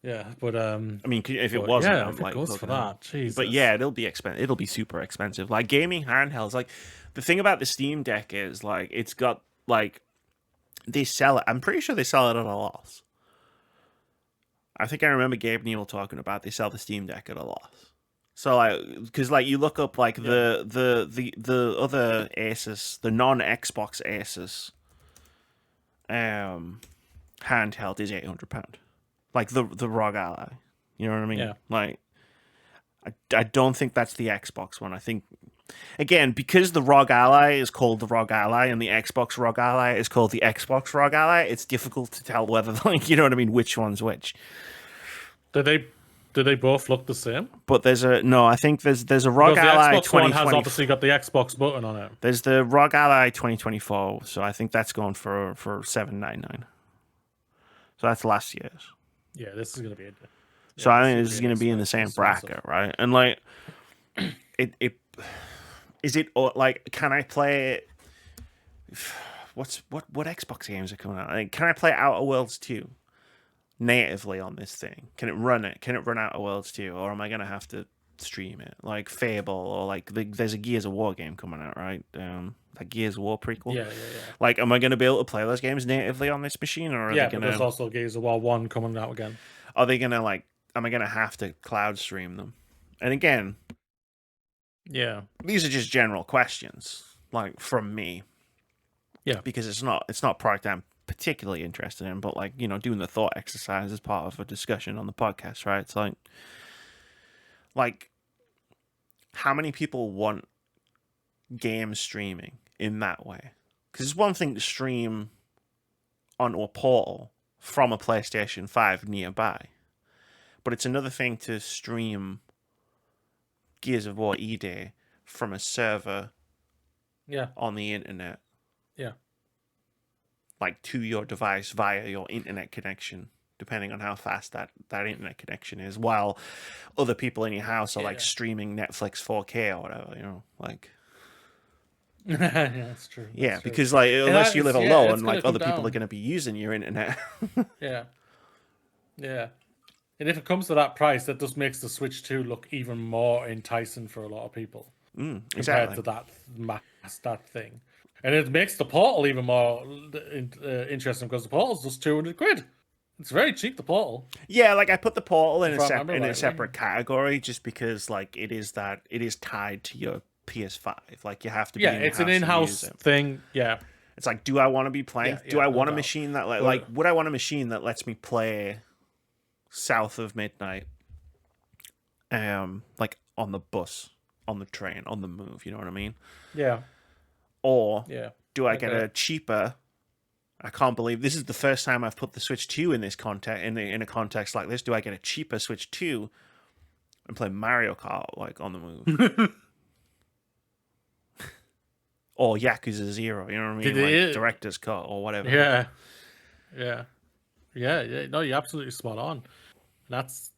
Yeah, but I mean, if it wasn't, yeah, I'm if like, it goes for that, Jesus. But yeah, it'll be expensive. It'll be super expensive. Like gaming handhelds. Like the thing about the Steam Deck is like it's got like they sell it. I'm pretty sure they sell it at a loss. I think I remember Gabe Newell talking about they sell the Steam Deck at a loss. So like, because like you look up like the other Asus, the non-Xbox Asus, handheld is £800. Like the ROG Ally, you know what I mean? Yeah. Like, I don't think that's the Xbox one. I think, again, because the ROG Ally is called the ROG Ally and the Xbox ROG Ally is called the Xbox ROG Ally, it's difficult to tell whether, like, you know what I mean, which one's which. Do they both look the same? But I think there's a ROG Because Ally the Xbox one 2020. has obviously got the Xbox button on it. There's the ROG Ally 2024, so I think that's going for $799. So that's last year's. Yeah, this is gonna be. So I think this is going to be in the same bracket, right? And like, it is it like, can I play? What Xbox games are coming out? Like, can I play Outer Worlds 2 natively on this thing? Can it run it? Can it run Outer Worlds 2, or am I going to have to stream it? Like Fable, or like there's a Gears of War game coming out, right? Like Gears of War prequel. Yeah. Like, am I going to be able to play those games natively on this machine, or are they But going there's to? also Gears of War 1 coming out again. Are they going to like? Am I going to have to cloud stream them? And again, Yeah. these are just general questions, like from me. Yeah. Because it's not a product I'm particularly interested in, but like, you know, doing the thought exercise as part of a discussion on the podcast, right? It's like how many people want game streaming in that way? Because it's one thing to stream onto a portal from a PlayStation 5 nearby, but it's another thing to stream Gears of War E-Day from a server on the internet. Yeah. Like to your device via your internet connection, depending on how fast that internet connection is, while other people in your house are like streaming Netflix 4K or whatever, you know, like. Yeah, that's true. Because true. Like, unless you live alone, like other people are going to be using your internet. Yeah. And if it comes to that price, that just makes the Switch 2 look even more enticing for a lot of people. Exactly. Compared to that thing. And it makes the Portal even more interesting because the Portal's just £200. It's very cheap, the Portal. Yeah, like I put the Portal in a separate category just because like it is tied to your PS5. Like you have to be it's an in-house thing. Yeah. It's like, do I want to be playing? Do I want a machine that like would I want a machine that lets me play south of midnight? Like on the bus, on the train, on the move, you know what I mean? Yeah. Or do I get a cheaper? I can't believe this is the first time I've put the Switch 2 in this context in a context like this. Do I get a cheaper Switch 2 and play Mario Kart like on the move? Or Yakuza 0, you know what I mean? Like Director's Cut or whatever. Yeah. No, you're absolutely spot on. That's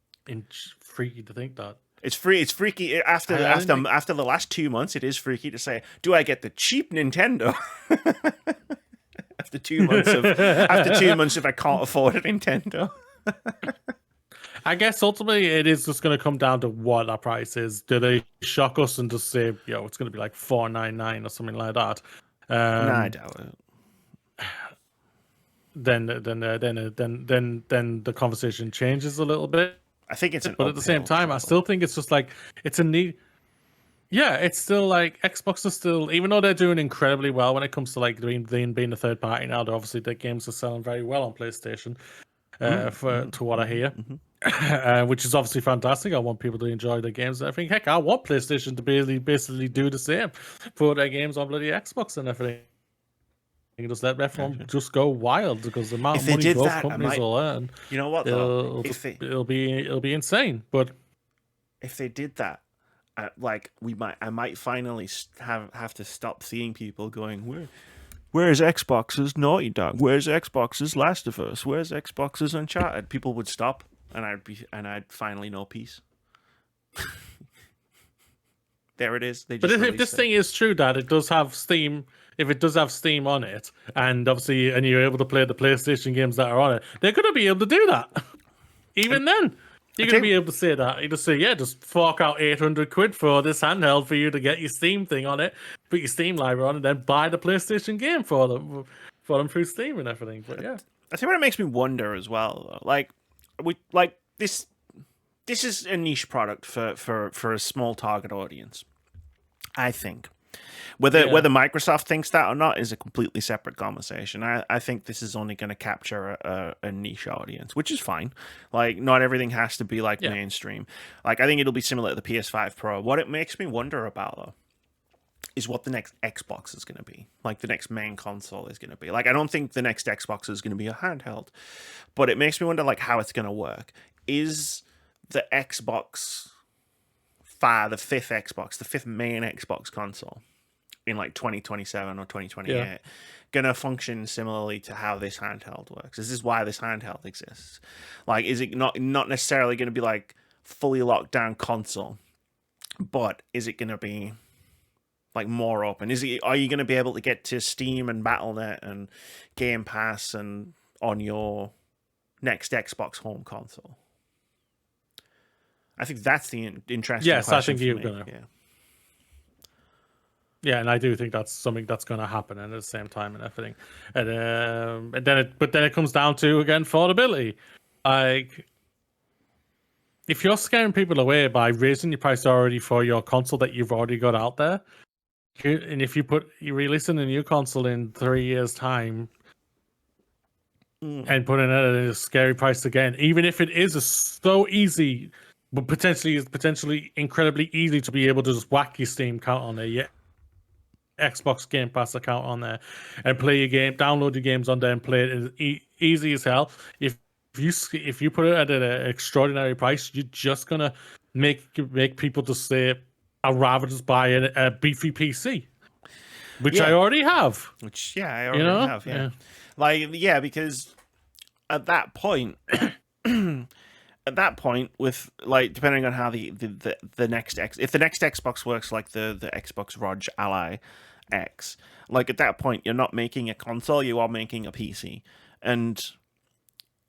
freaky to think that. It's freaky after the last 2 months. It is freaky to say, do I get the cheap Nintendo? after 2 months if I can't afford a Nintendo. I guess ultimately it is just going to come down to what that price is. Do they shock us and just say, it's going to be like $499 or something like that? No, I doubt it. Then the conversation changes a little bit. I think it's but at the same time, I still think it's just like it's a neat. Yeah, it's still like Xbox is still, even though they're doing incredibly well when it comes to like being a third party now. Obviously, their games are selling very well on PlayStation. To what I hear, which is obviously fantastic. I want people to enjoy their games. I think, heck, I want PlayStation to basically do the same for their games on bloody Xbox and everything. You can just let everyone just go wild because the amount of money both companies will earn. You know what? Though, it'll be insane. But if they did that, I might finally have to stop seeing people going, Where's Xbox's Naughty Dog? Where's Xbox's Last of Us? Where's Xbox's Uncharted? People would stop, and I'd finally know peace. There it is. But if this thing is true, that it does have Steam, if it does have Steam on it, and obviously, and you're able to play the PlayStation games that are on it, they're going to be able to do that. Even then. You're going to be able to say that. You just say, just fork out £800 for this handheld for you to get your Steam thing on it, put your Steam library on, and then buy the PlayStation game for them through Steam and everything. But yeah. I think what it makes me wonder as well, though, like, we like this. This is a niche product for a small target audience. I think. Whether Microsoft thinks that or not is a completely separate conversation. I think this is only going to capture a niche audience, which is fine. Like, not everything has to be like mainstream. Like, I think it'll be similar to the PS5 Pro. What it makes me wonder about, though, is what the next Xbox is going to be. Like, the next main console is going to be. Like, I don't think the next Xbox is going to be a handheld, but it makes me wonder, like, how it's going to work. Is the Xbox the fifth Xbox, the fifth main Xbox console in like 2027 or 2028 gonna function similarly to how this handheld works? This is why this handheld exists. Like, is it not necessarily going to be like fully locked down console, but is it going to be like more open? Are you going to be able to get to Steam and Battle.net and Game Pass and on your next Xbox home console? I think that's the interesting question. I think for you're me. gonna. Yeah, and I do think that's something that's going to happen, and at the same time and everything, and then it comes down to again affordability. Like, if you're scaring people away by raising your price already for your console that you've already got out there, and if you're releasing a new console in 3 years' time. And putting it at a scary price again, even if it is so easy, but potentially incredibly easy to be able to just whack your Steam account on there, Xbox Game Pass account on there, and play your game, download your games on there, and play it easy as hell. If you put it at an extraordinary price, you're just gonna make people just say, "I'd rather just buy a beefy PC," which I already have. Which I already have. Yeah. Like, because at that point, with like, depending on how the next if the next Xbox works like the Xbox ROG Ally X, like at that point you're not making a console, you are making a PC, and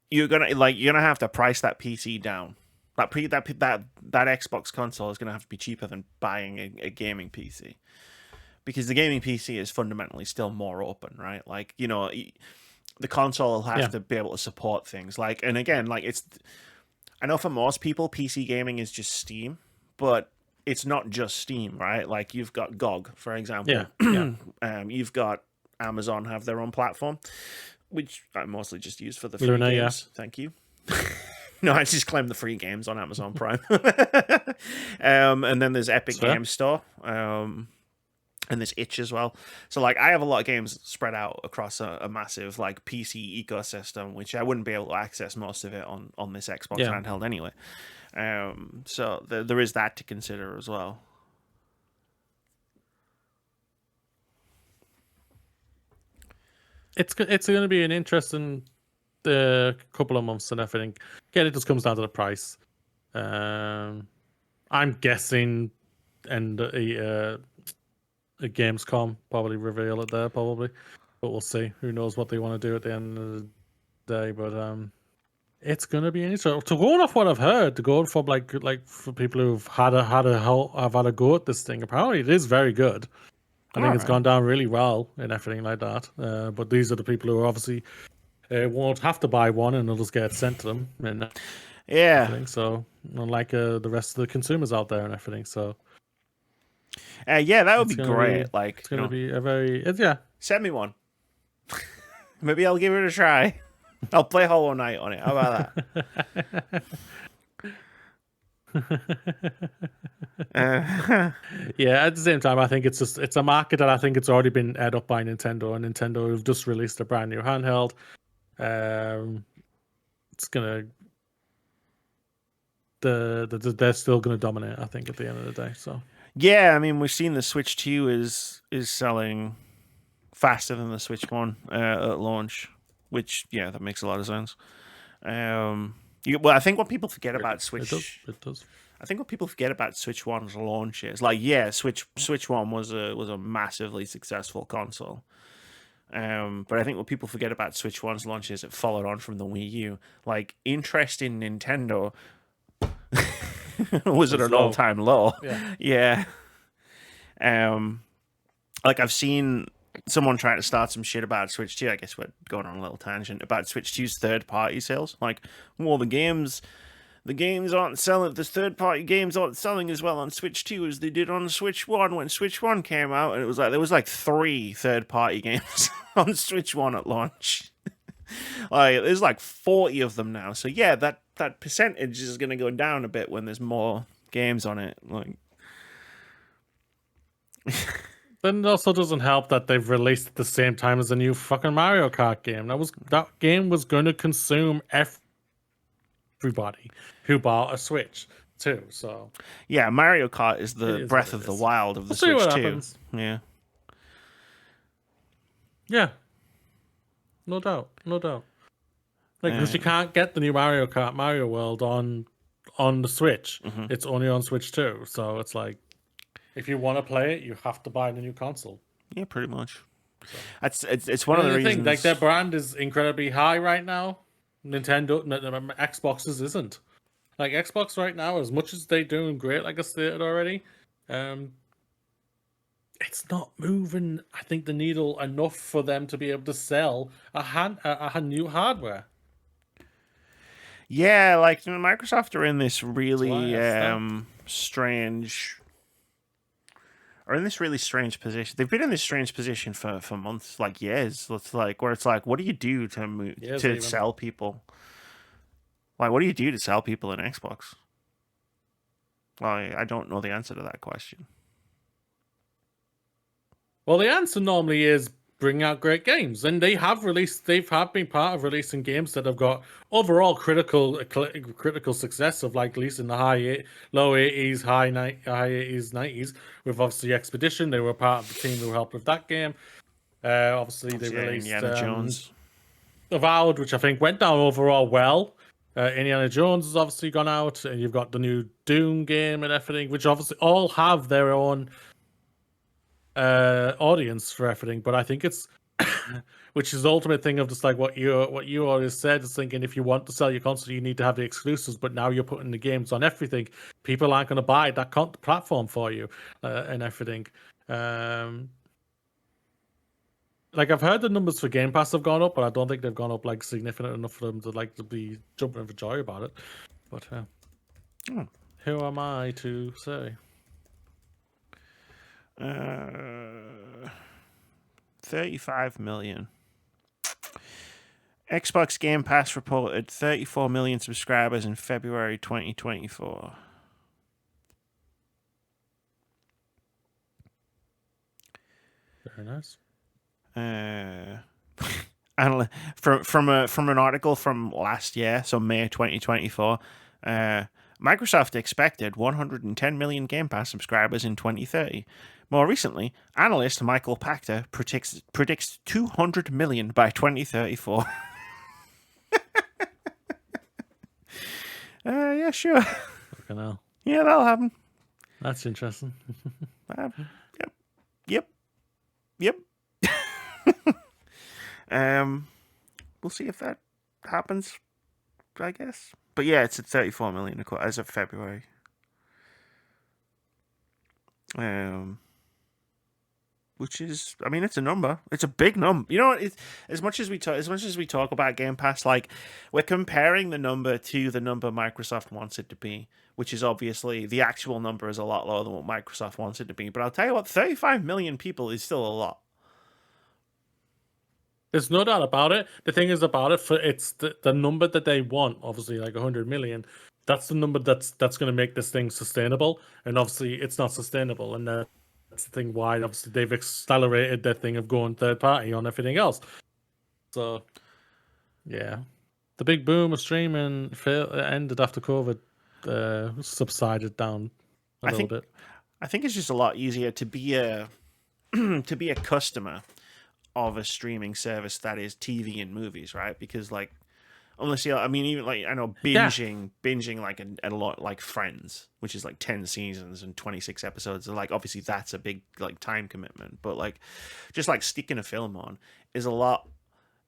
you're gonna have to price that PC down. That Xbox console is gonna have to be cheaper than buying a gaming PC. Because the gaming PC is fundamentally still more open, right? Like, the console will have to be able to support things. Like, and again, like, I know for most people, PC gaming is just Steam, but it's not just Steam, right? Like, you've got GOG, for example. You've got Amazon have their own platform, which I mostly just use for the free games. Thank you. No, I just claim the free games on Amazon Prime. And then there's Epic Games Store. And there's Itch as well. So, like, I have a lot of games spread out across a massive, like, PC ecosystem, which I wouldn't be able to access most of it on this Xbox handheld anyway. So there is that to consider as well. It's going to be an interesting couple of months and everything. Again, it just comes down to the price. I'm guessing, and a Gamescom probably reveal it there, but we'll see. Who knows what they want to do at the end of the day? But it's gonna be interesting. To go off what I've heard, to go from like for people who've had a go at this thing, apparently it is very good. I think it's gone down really well and everything like that. But these are the people who obviously won't have to buy one, and they'll just get it sent to them. And everything. So unlike the rest of the consumers out there and everything, so. That would be great. It's going to be a very... Send me one. Maybe I'll give it a try. I'll play Hollow Knight on it. How about that? At the same time, I think it's a market that I think it's already been ate up by Nintendo, and Nintendo have just released a brand new handheld. It's going to... They're still going to dominate, I think, at the end of the day, so... Yeah, I mean, we've seen the Switch 2 is selling faster than the Switch 1 at launch, which, that makes a lot of sense. I think what people forget about Switch... It does. I think what people forget about Switch 1's launch is, like, Switch 1 was a massively successful console. But I think what people forget about Switch 1's launch is it followed on from the Wii U. Like, interest in Nintendo... was at an all-time low. Like, I've seen someone trying to start some shit about Switch 2. I guess we're going on a little tangent about Switch 2's third-party sales. Like, well, the games aren't selling. The third-party games aren't selling as well on Switch 2 as they did on Switch 1 when Switch 1 came out, and it was like there was like 3 third-party games on Switch 1 at launch. Like, there's like 40 of them now. So yeah, that percentage is going to go down a bit when there's more games on it. Like, Then it also doesn't help that they've released at the same time as a new fucking Mario Kart game. That game was going to consume everybody who bought a Switch too. So yeah, Mario Kart is the is Breath what of it the is. Wild of the We'll see Switch what 2. happens. Yeah. Yeah, no doubt. Like, because you can't get the new Mario Kart Mario World on the Switch. Mm-hmm. It's only on Switch 2. So it's like, if you want to play it, you have to buy the new console. Yeah, pretty much. So. It's one of the reasons. Like, their brand is incredibly high right now. Xbox's isn't. Like, Xbox right now, as much as they're doing great, like I stated already, it's not moving, I think, the needle enough for them to be able to sell a new hardware. Yeah, like Microsoft are in this really strange position. They've been in this strange position for months, like years. It's like where it's like, what do you do to sell people? Like, what do you do to sell people an Xbox? Well, I don't know the answer to that question. Well, the answer normally is bring out great games, and they have been part of releasing games that have got overall critical success of, like, releasing the low 80s, high 80s, 90s. With obviously Expedition, they were part of the team who helped with that game. Obviously, they released Indiana Jones, Avowed, which I think went down overall well. Indiana Jones has obviously gone out, and you've got the new Doom game and everything, which obviously all have their own audience for everything. But I think it's which is the ultimate thing of just like what you always said, is thinking if you want to sell your console, you need to have the exclusives, but now you're putting the games on everything. People aren't going to buy that platform for you and everything. Like, I've heard the numbers for Game Pass have gone up, but I don't think they've gone up like significant enough for them to like to be jumping for joy about it. But who am I to say? 35 million. Xbox Game Pass reported 34 million subscribers in February 2024. Very nice. From an article from last year, so May 2024, Microsoft expected 110 million Game Pass subscribers in 2030. More recently, analyst Michael Pachter predicts 200 million by 2034. Yeah, sure. Fucking hell. Yeah, that'll happen. That's interesting. Yep. We'll see if that happens, I guess. But yeah, it's at 34 million as of February. Which is, I mean, it's a number. It's a big number. You know what? As much as we talk about Game Pass, like, we're comparing the number to the number Microsoft wants it to be, which is obviously the actual number is a lot lower than what Microsoft wants it to be. But I'll tell you what, 35 million people is still a lot. There's no doubt about it. The thing is about it, it's the number that they want, obviously, like 100 million. That's the number that's going to make this thing sustainable. And obviously, it's not sustainable. And that's the thing why, obviously, they've accelerated their thing of going third party on everything else. So, yeah. The big boom of streaming ended after COVID subsided down a little bit. I think it's just a lot easier to be a customer of a streaming service that is TV and movies, right? Because, like, unless you, I mean, even like, I know binging like a lot, like Friends, which is like 10 seasons and 26 episodes. Like, obviously that's a big like time commitment, but like just like sticking a film on is a lot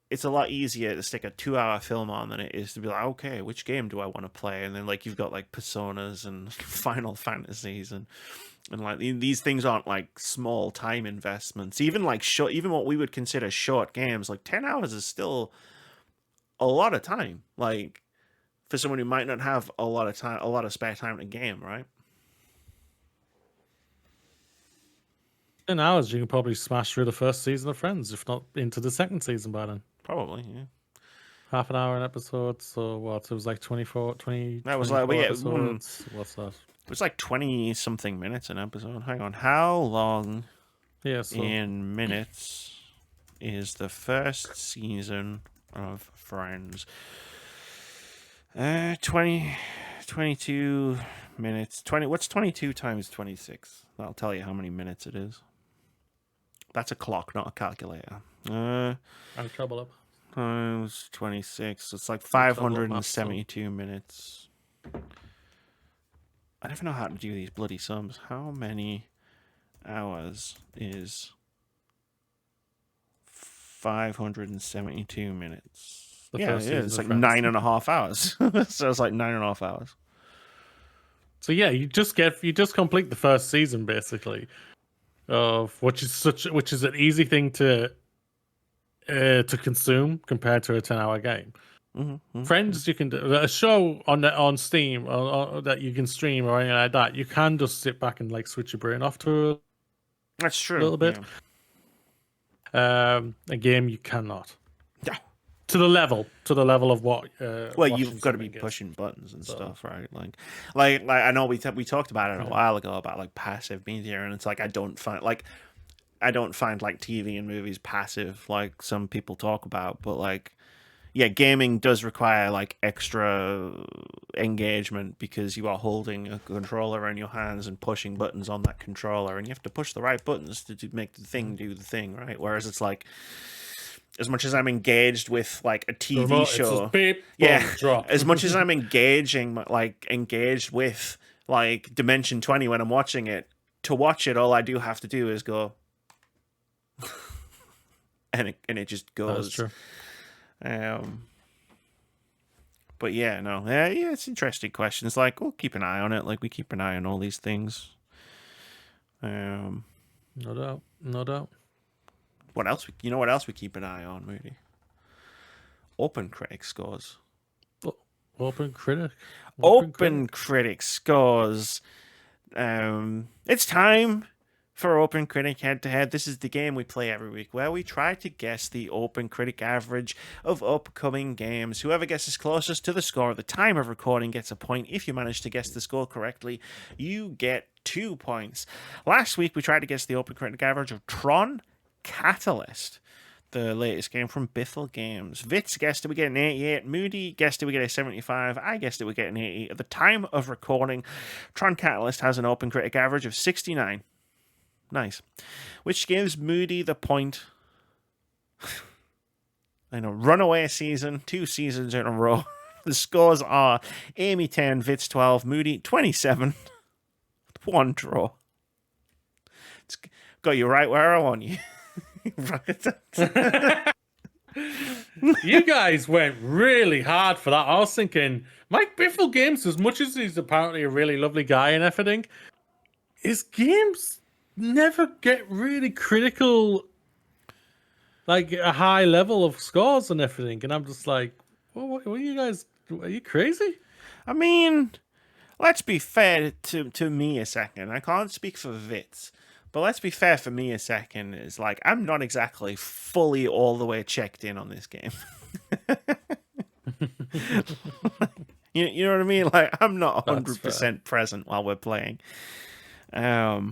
it's a lot easier to stick a 2-hour film on than it is to be like, okay, which game do I want to play? And then like you've got like Personas and Final Fantasies and like these things aren't like small time investments. Even like short, even what we would consider short games, like 10 hours is still a lot of time. Like for someone who might not have a lot of time, a lot of spare time to game, right? 10 hours, you can probably smash through the first season of Friends, if not into the second season by then. Probably, yeah. Half an hour an episode, so what? It was like 20. That was like, well, yeah, episodes. What's that? It was like 20 something minutes an episode. Hang on, how long Yeah, so in minutes is the first season of Friends? 22 minutes. 20. What's 22 times 26? That'll tell you how many minutes it is. That's a clock, not a calculator. I'm trouble up. Times 26. It's like 572 minutes. I never know how to do these bloody sums. How many hours is 572 minutes? Yeah, it is. It's like 9.5 hours. So it's like 9.5 hours. So yeah, you just complete the first season basically, of which is an easy thing to consume compared to a 10-hour game. Friends, you can do a show on Steam or that you can stream or anything like that. You can just sit back and like switch your brain off to That's true. a little bit. Yeah. A game you cannot. Yeah. To the level of what. Well, you've got to be pushing buttons and stuff, right? Like I know we talked about it a while ago about like passive media, and it's like I don't find like TV and movies passive like some people talk about, but like yeah, gaming does require like extra engagement because you are holding a controller in your hands and pushing buttons on that controller, and you have to push the right buttons to make the thing do the thing, right? Whereas it's like, as much as I'm engaged with like a TV show, beep, yeah, boom, drop. as much as I'm engaged with like Dimension 20 when I'm watching it, to watch it, all I do have to do is go, and it just goes. That's true. But yeah, no, yeah, it's interesting questions. Like we'll keep an eye on it, like we keep an eye on all these things. No doubt. What else? You know what else we keep an eye on, Moody? OpenCritic scores. OpenCritic scores. It's time for OpenCritic Head-To-Head. This is the game we play every week where we try to guess the OpenCritic average of upcoming games. Whoever guesses closest to the score at the time of recording gets a point. If you manage to guess the score correctly, you get 2 points. Last week we tried to guess the OpenCritic average of Tron Catalyst, the latest game from Biffle Games. Vitz guessed it would get an 88. Moody guessed it would get a 75. I guessed it would get an 88. At the time of recording, Tron Catalyst has an OpenCritic average of 69. Nice. Which gives Moody the point. I know, runaway season, 2 seasons in a row. The scores are Amy 10, Vitz 12, Moody 27. 1 draw. It's got you right where I want you. You guys went really hard for that. I was thinking, Mike Biffle Games, as much as he's apparently a really lovely guy and everything, his games never get really critical, like a high level of scores and everything. And I'm just like, what are you guys? Are you crazy? I mean, let's be fair to me a second. I can't speak for Vitz. But let's be fair for me a second. Is like I'm not exactly fully all the way checked in on this game. you know what I mean? Like I'm not 100% present while we're playing. But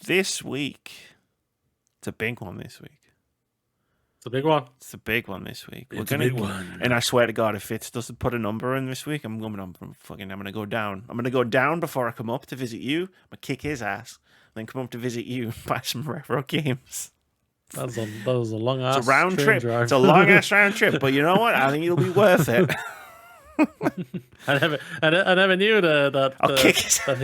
this week, it's a big one this week. It's a big one. It's a big one this week. It's a big one. And I swear to God, if Vitz doesn't put a number in this week, I'm gonna go down. I'm gonna go down before I come up to visit you. I'm gonna kick his ass, then come up to visit you and buy some retro games. That was a long ass. It's a round trip. Drive. It's a long ass round trip, but you know what? I think it'll be worth it. I never knew that I'll kick his that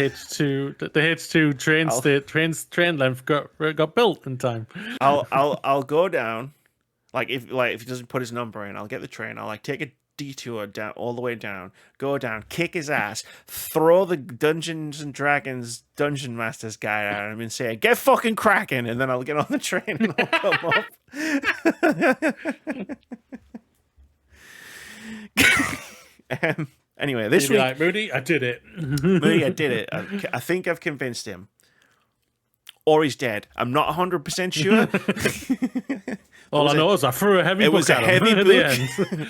H2 train length got built in time. I'll go down. Like if he doesn't put his number in, I'll get the train. I'll like take a detour down all the way down, go down, kick his ass, throw the Dungeons and Dragons Dungeon Master's guide at him and say, "Get fucking cracking," and then I'll get on the train and I'll come up. Anyway, this week, like, Moody, I did it. Moody, I did it. I think I've convinced him, or he's dead. I'm not 100% sure. All I know is I threw a heavy book. It was a heavy book,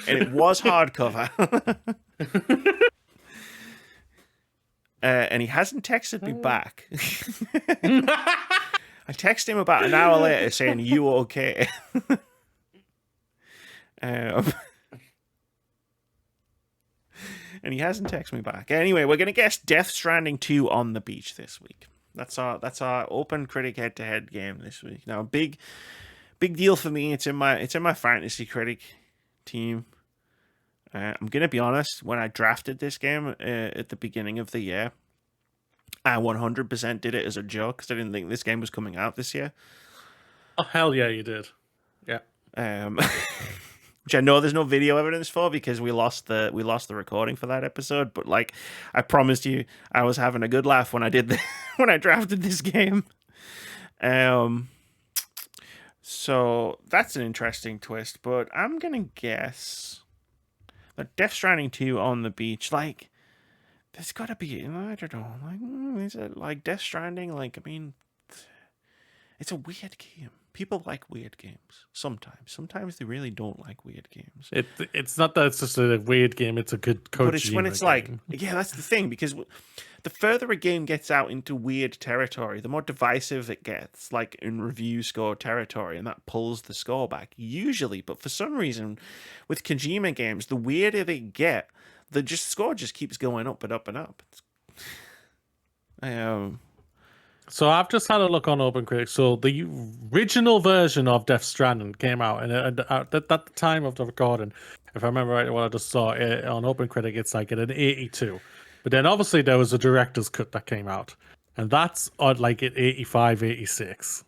and it was hardcover. And he hasn't texted me back. I texted him about an hour later saying, "You okay?" And he hasn't texted me back. Anyway, we're gonna guess Death Stranding 2 on the beach this week. That's our OpenCritic Head-To-Head game this week. Now, big deal for me. It's in my fantasy critic team. I'm gonna be honest. When I drafted this game at the beginning of the year, I 100% did it as a joke because I didn't think this game was coming out this year. Oh hell yeah, you did. Yeah. Which I know there's no video evidence for because we lost the recording for that episode. But like, I promised you, I was having a good laugh when I did when I drafted this game. So that's an interesting twist, but I'm gonna guess that Death Stranding 2 on the beach, like, there's gotta be, I don't know, like, is it like Death Stranding? Like, I mean, it's a weird game. People like weird games sometimes. Sometimes they really don't like weird games. It's not that it's just a weird game, it's a good Kojima But it's when it's game. like, yeah, that's the thing, because the further a game gets out into weird territory, the more divisive it gets, like in review score territory, and that pulls the score back, usually. But for some reason, with Kojima games, the weirder they get, the score just keeps going up and up and up. So I've just had a look on OpenCritic. So the original version of Death Stranding came out, and at the time of the recording, if I remember right, what I just saw on OpenCritic, it's like at an 82. But then obviously there was a director's cut that came out, and that's at like at 85, 86.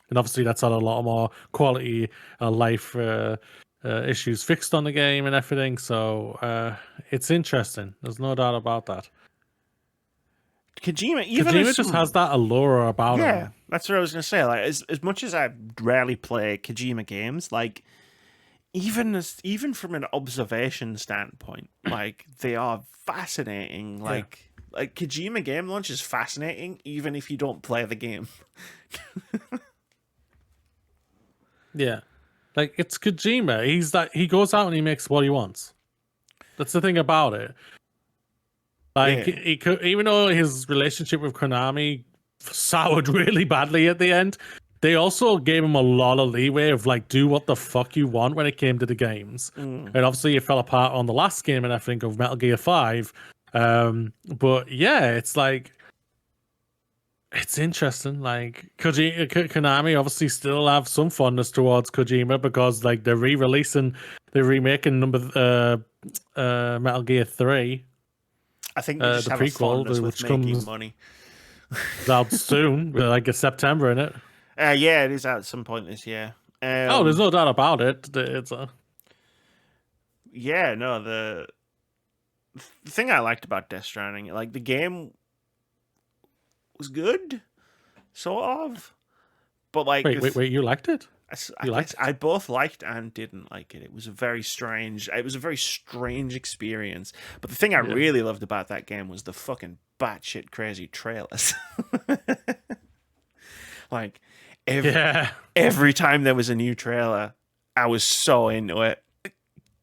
And obviously that's had a lot more quality life issues fixed on the game and everything. So it's interesting. There's no doubt about that. Kojima just has that allure about him. Yeah, that's what I was gonna say. Like, as much as I rarely play Kojima games, like even from an observation standpoint, like they are fascinating. Like Kojima game launch is fascinating, even if you don't play the game. Yeah, like it's Kojima. He goes out and he makes what he wants. That's the thing about it. Like, yeah. he could, even though his relationship with Konami soured really badly at the end, they also gave him a lot of leeway of like, do what the fuck you want when it came to the games. And obviously it fell apart on the last game, and I think of Metal Gear 5. But yeah, it's like, it's interesting. Like, Konami obviously still have some fondness towards Kojima because like they're remaking Metal Gear 3. I think they just the have prequel, a fondness with which making comes money. It's out soon, with like a September in it. Yeah, it is out at some point this year. There's no doubt about it. It's yeah, no, the thing I liked about Death Stranding, like the game was good, sort of, but like wait, you liked it? I both liked and didn't like it. It was a very strange experience. But the thing I really loved about that game was the fucking batshit crazy trailers. Like every time there was a new trailer, I was so into it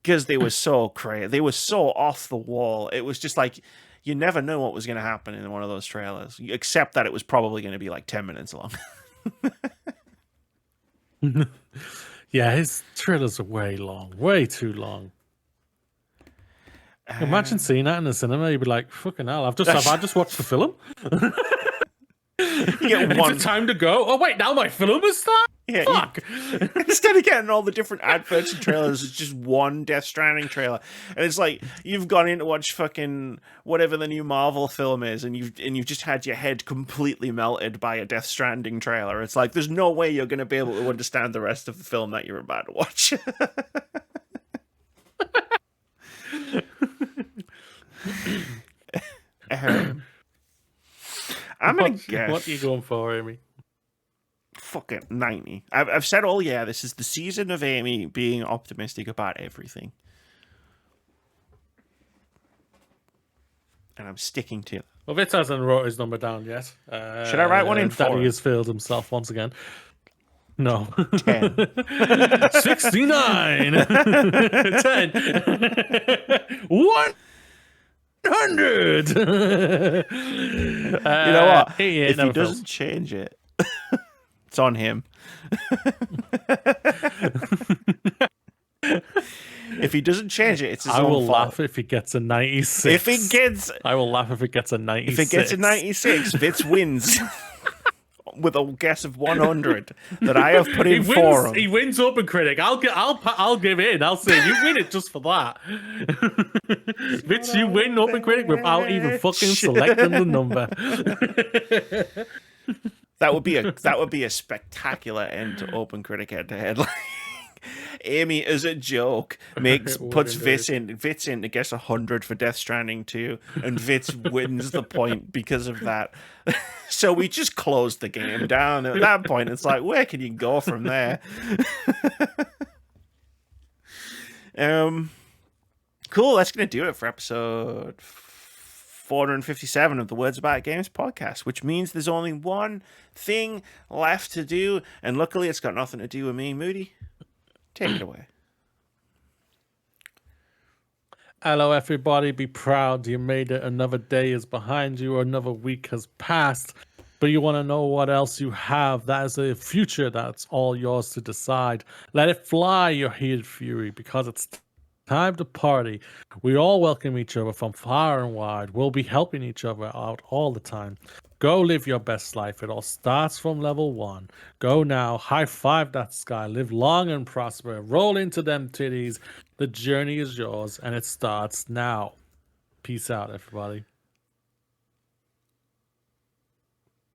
because they were so crazy. They were so off the wall. It was just like you never knew what was going to happen in one of those trailers, except that it was probably going to be like 10 minutes long. Yeah, his trailers are way too long. Imagine seeing that in the cinema. You'd be like, "Fucking hell! I've just watched the film." You get Is one. it time to go? Oh wait, now my film is starting. Yeah, Fuck. Instead of getting all the different adverts and trailers, it's just one Death Stranding trailer, and it's like you've gone in to watch fucking whatever the new Marvel film is, and you've just had your head completely melted by a Death Stranding trailer. It's like there's no way you're going to be able to understand the rest of the film that you're about to watch. I'm gonna guess. What are you going for, Amy? Fucking 90. I've said all year this is the season of Amy being optimistic about everything. And I'm sticking to it. Well, Vitz hasn't wrote his number down yet. Should I write one in for Daddy him? has failed himself once again. No. 10. 69. 10. 100. You know what? If If he doesn't change it, it's on him. If he doesn't change it, it's his I own will fault. laugh if he gets a 96. If he gets, I will laugh if it gets a 96. if it gets a 96, Vitz wins with a guess of 100 that I have put in for him. He wins OpenCritic. I'll give in. I'll say you win it just for that. Vitz, you win OpenCritic without even fucking selecting the number. That would be a spectacular end to OpenCritic Head-To-Head. Like, Amy, as a joke, puts Vitz in to guess 100 for Death Stranding 2, and Vitz wins the point because of that. So we just closed the game down. At that point, it's like, where can you go from there? Cool. That's gonna do it for episode 457 of the Words About Games podcast, which means there's only one thing left to do, and luckily it's got nothing to do with me. Moody, take it away. Hello, everybody. Be proud you made it. Another day is behind you, or another week has passed. But you want to know what else you have. That is a future that's all yours to decide. Let it fly, your heated fury, because it's time to party. We all welcome each other from far and wide. We'll be helping each other out all the time. Go live your best life. It all starts from level 1. Go now. High five that sky. Live long and prosper. Roll into them titties. The journey is yours and it starts now. Peace out, everybody.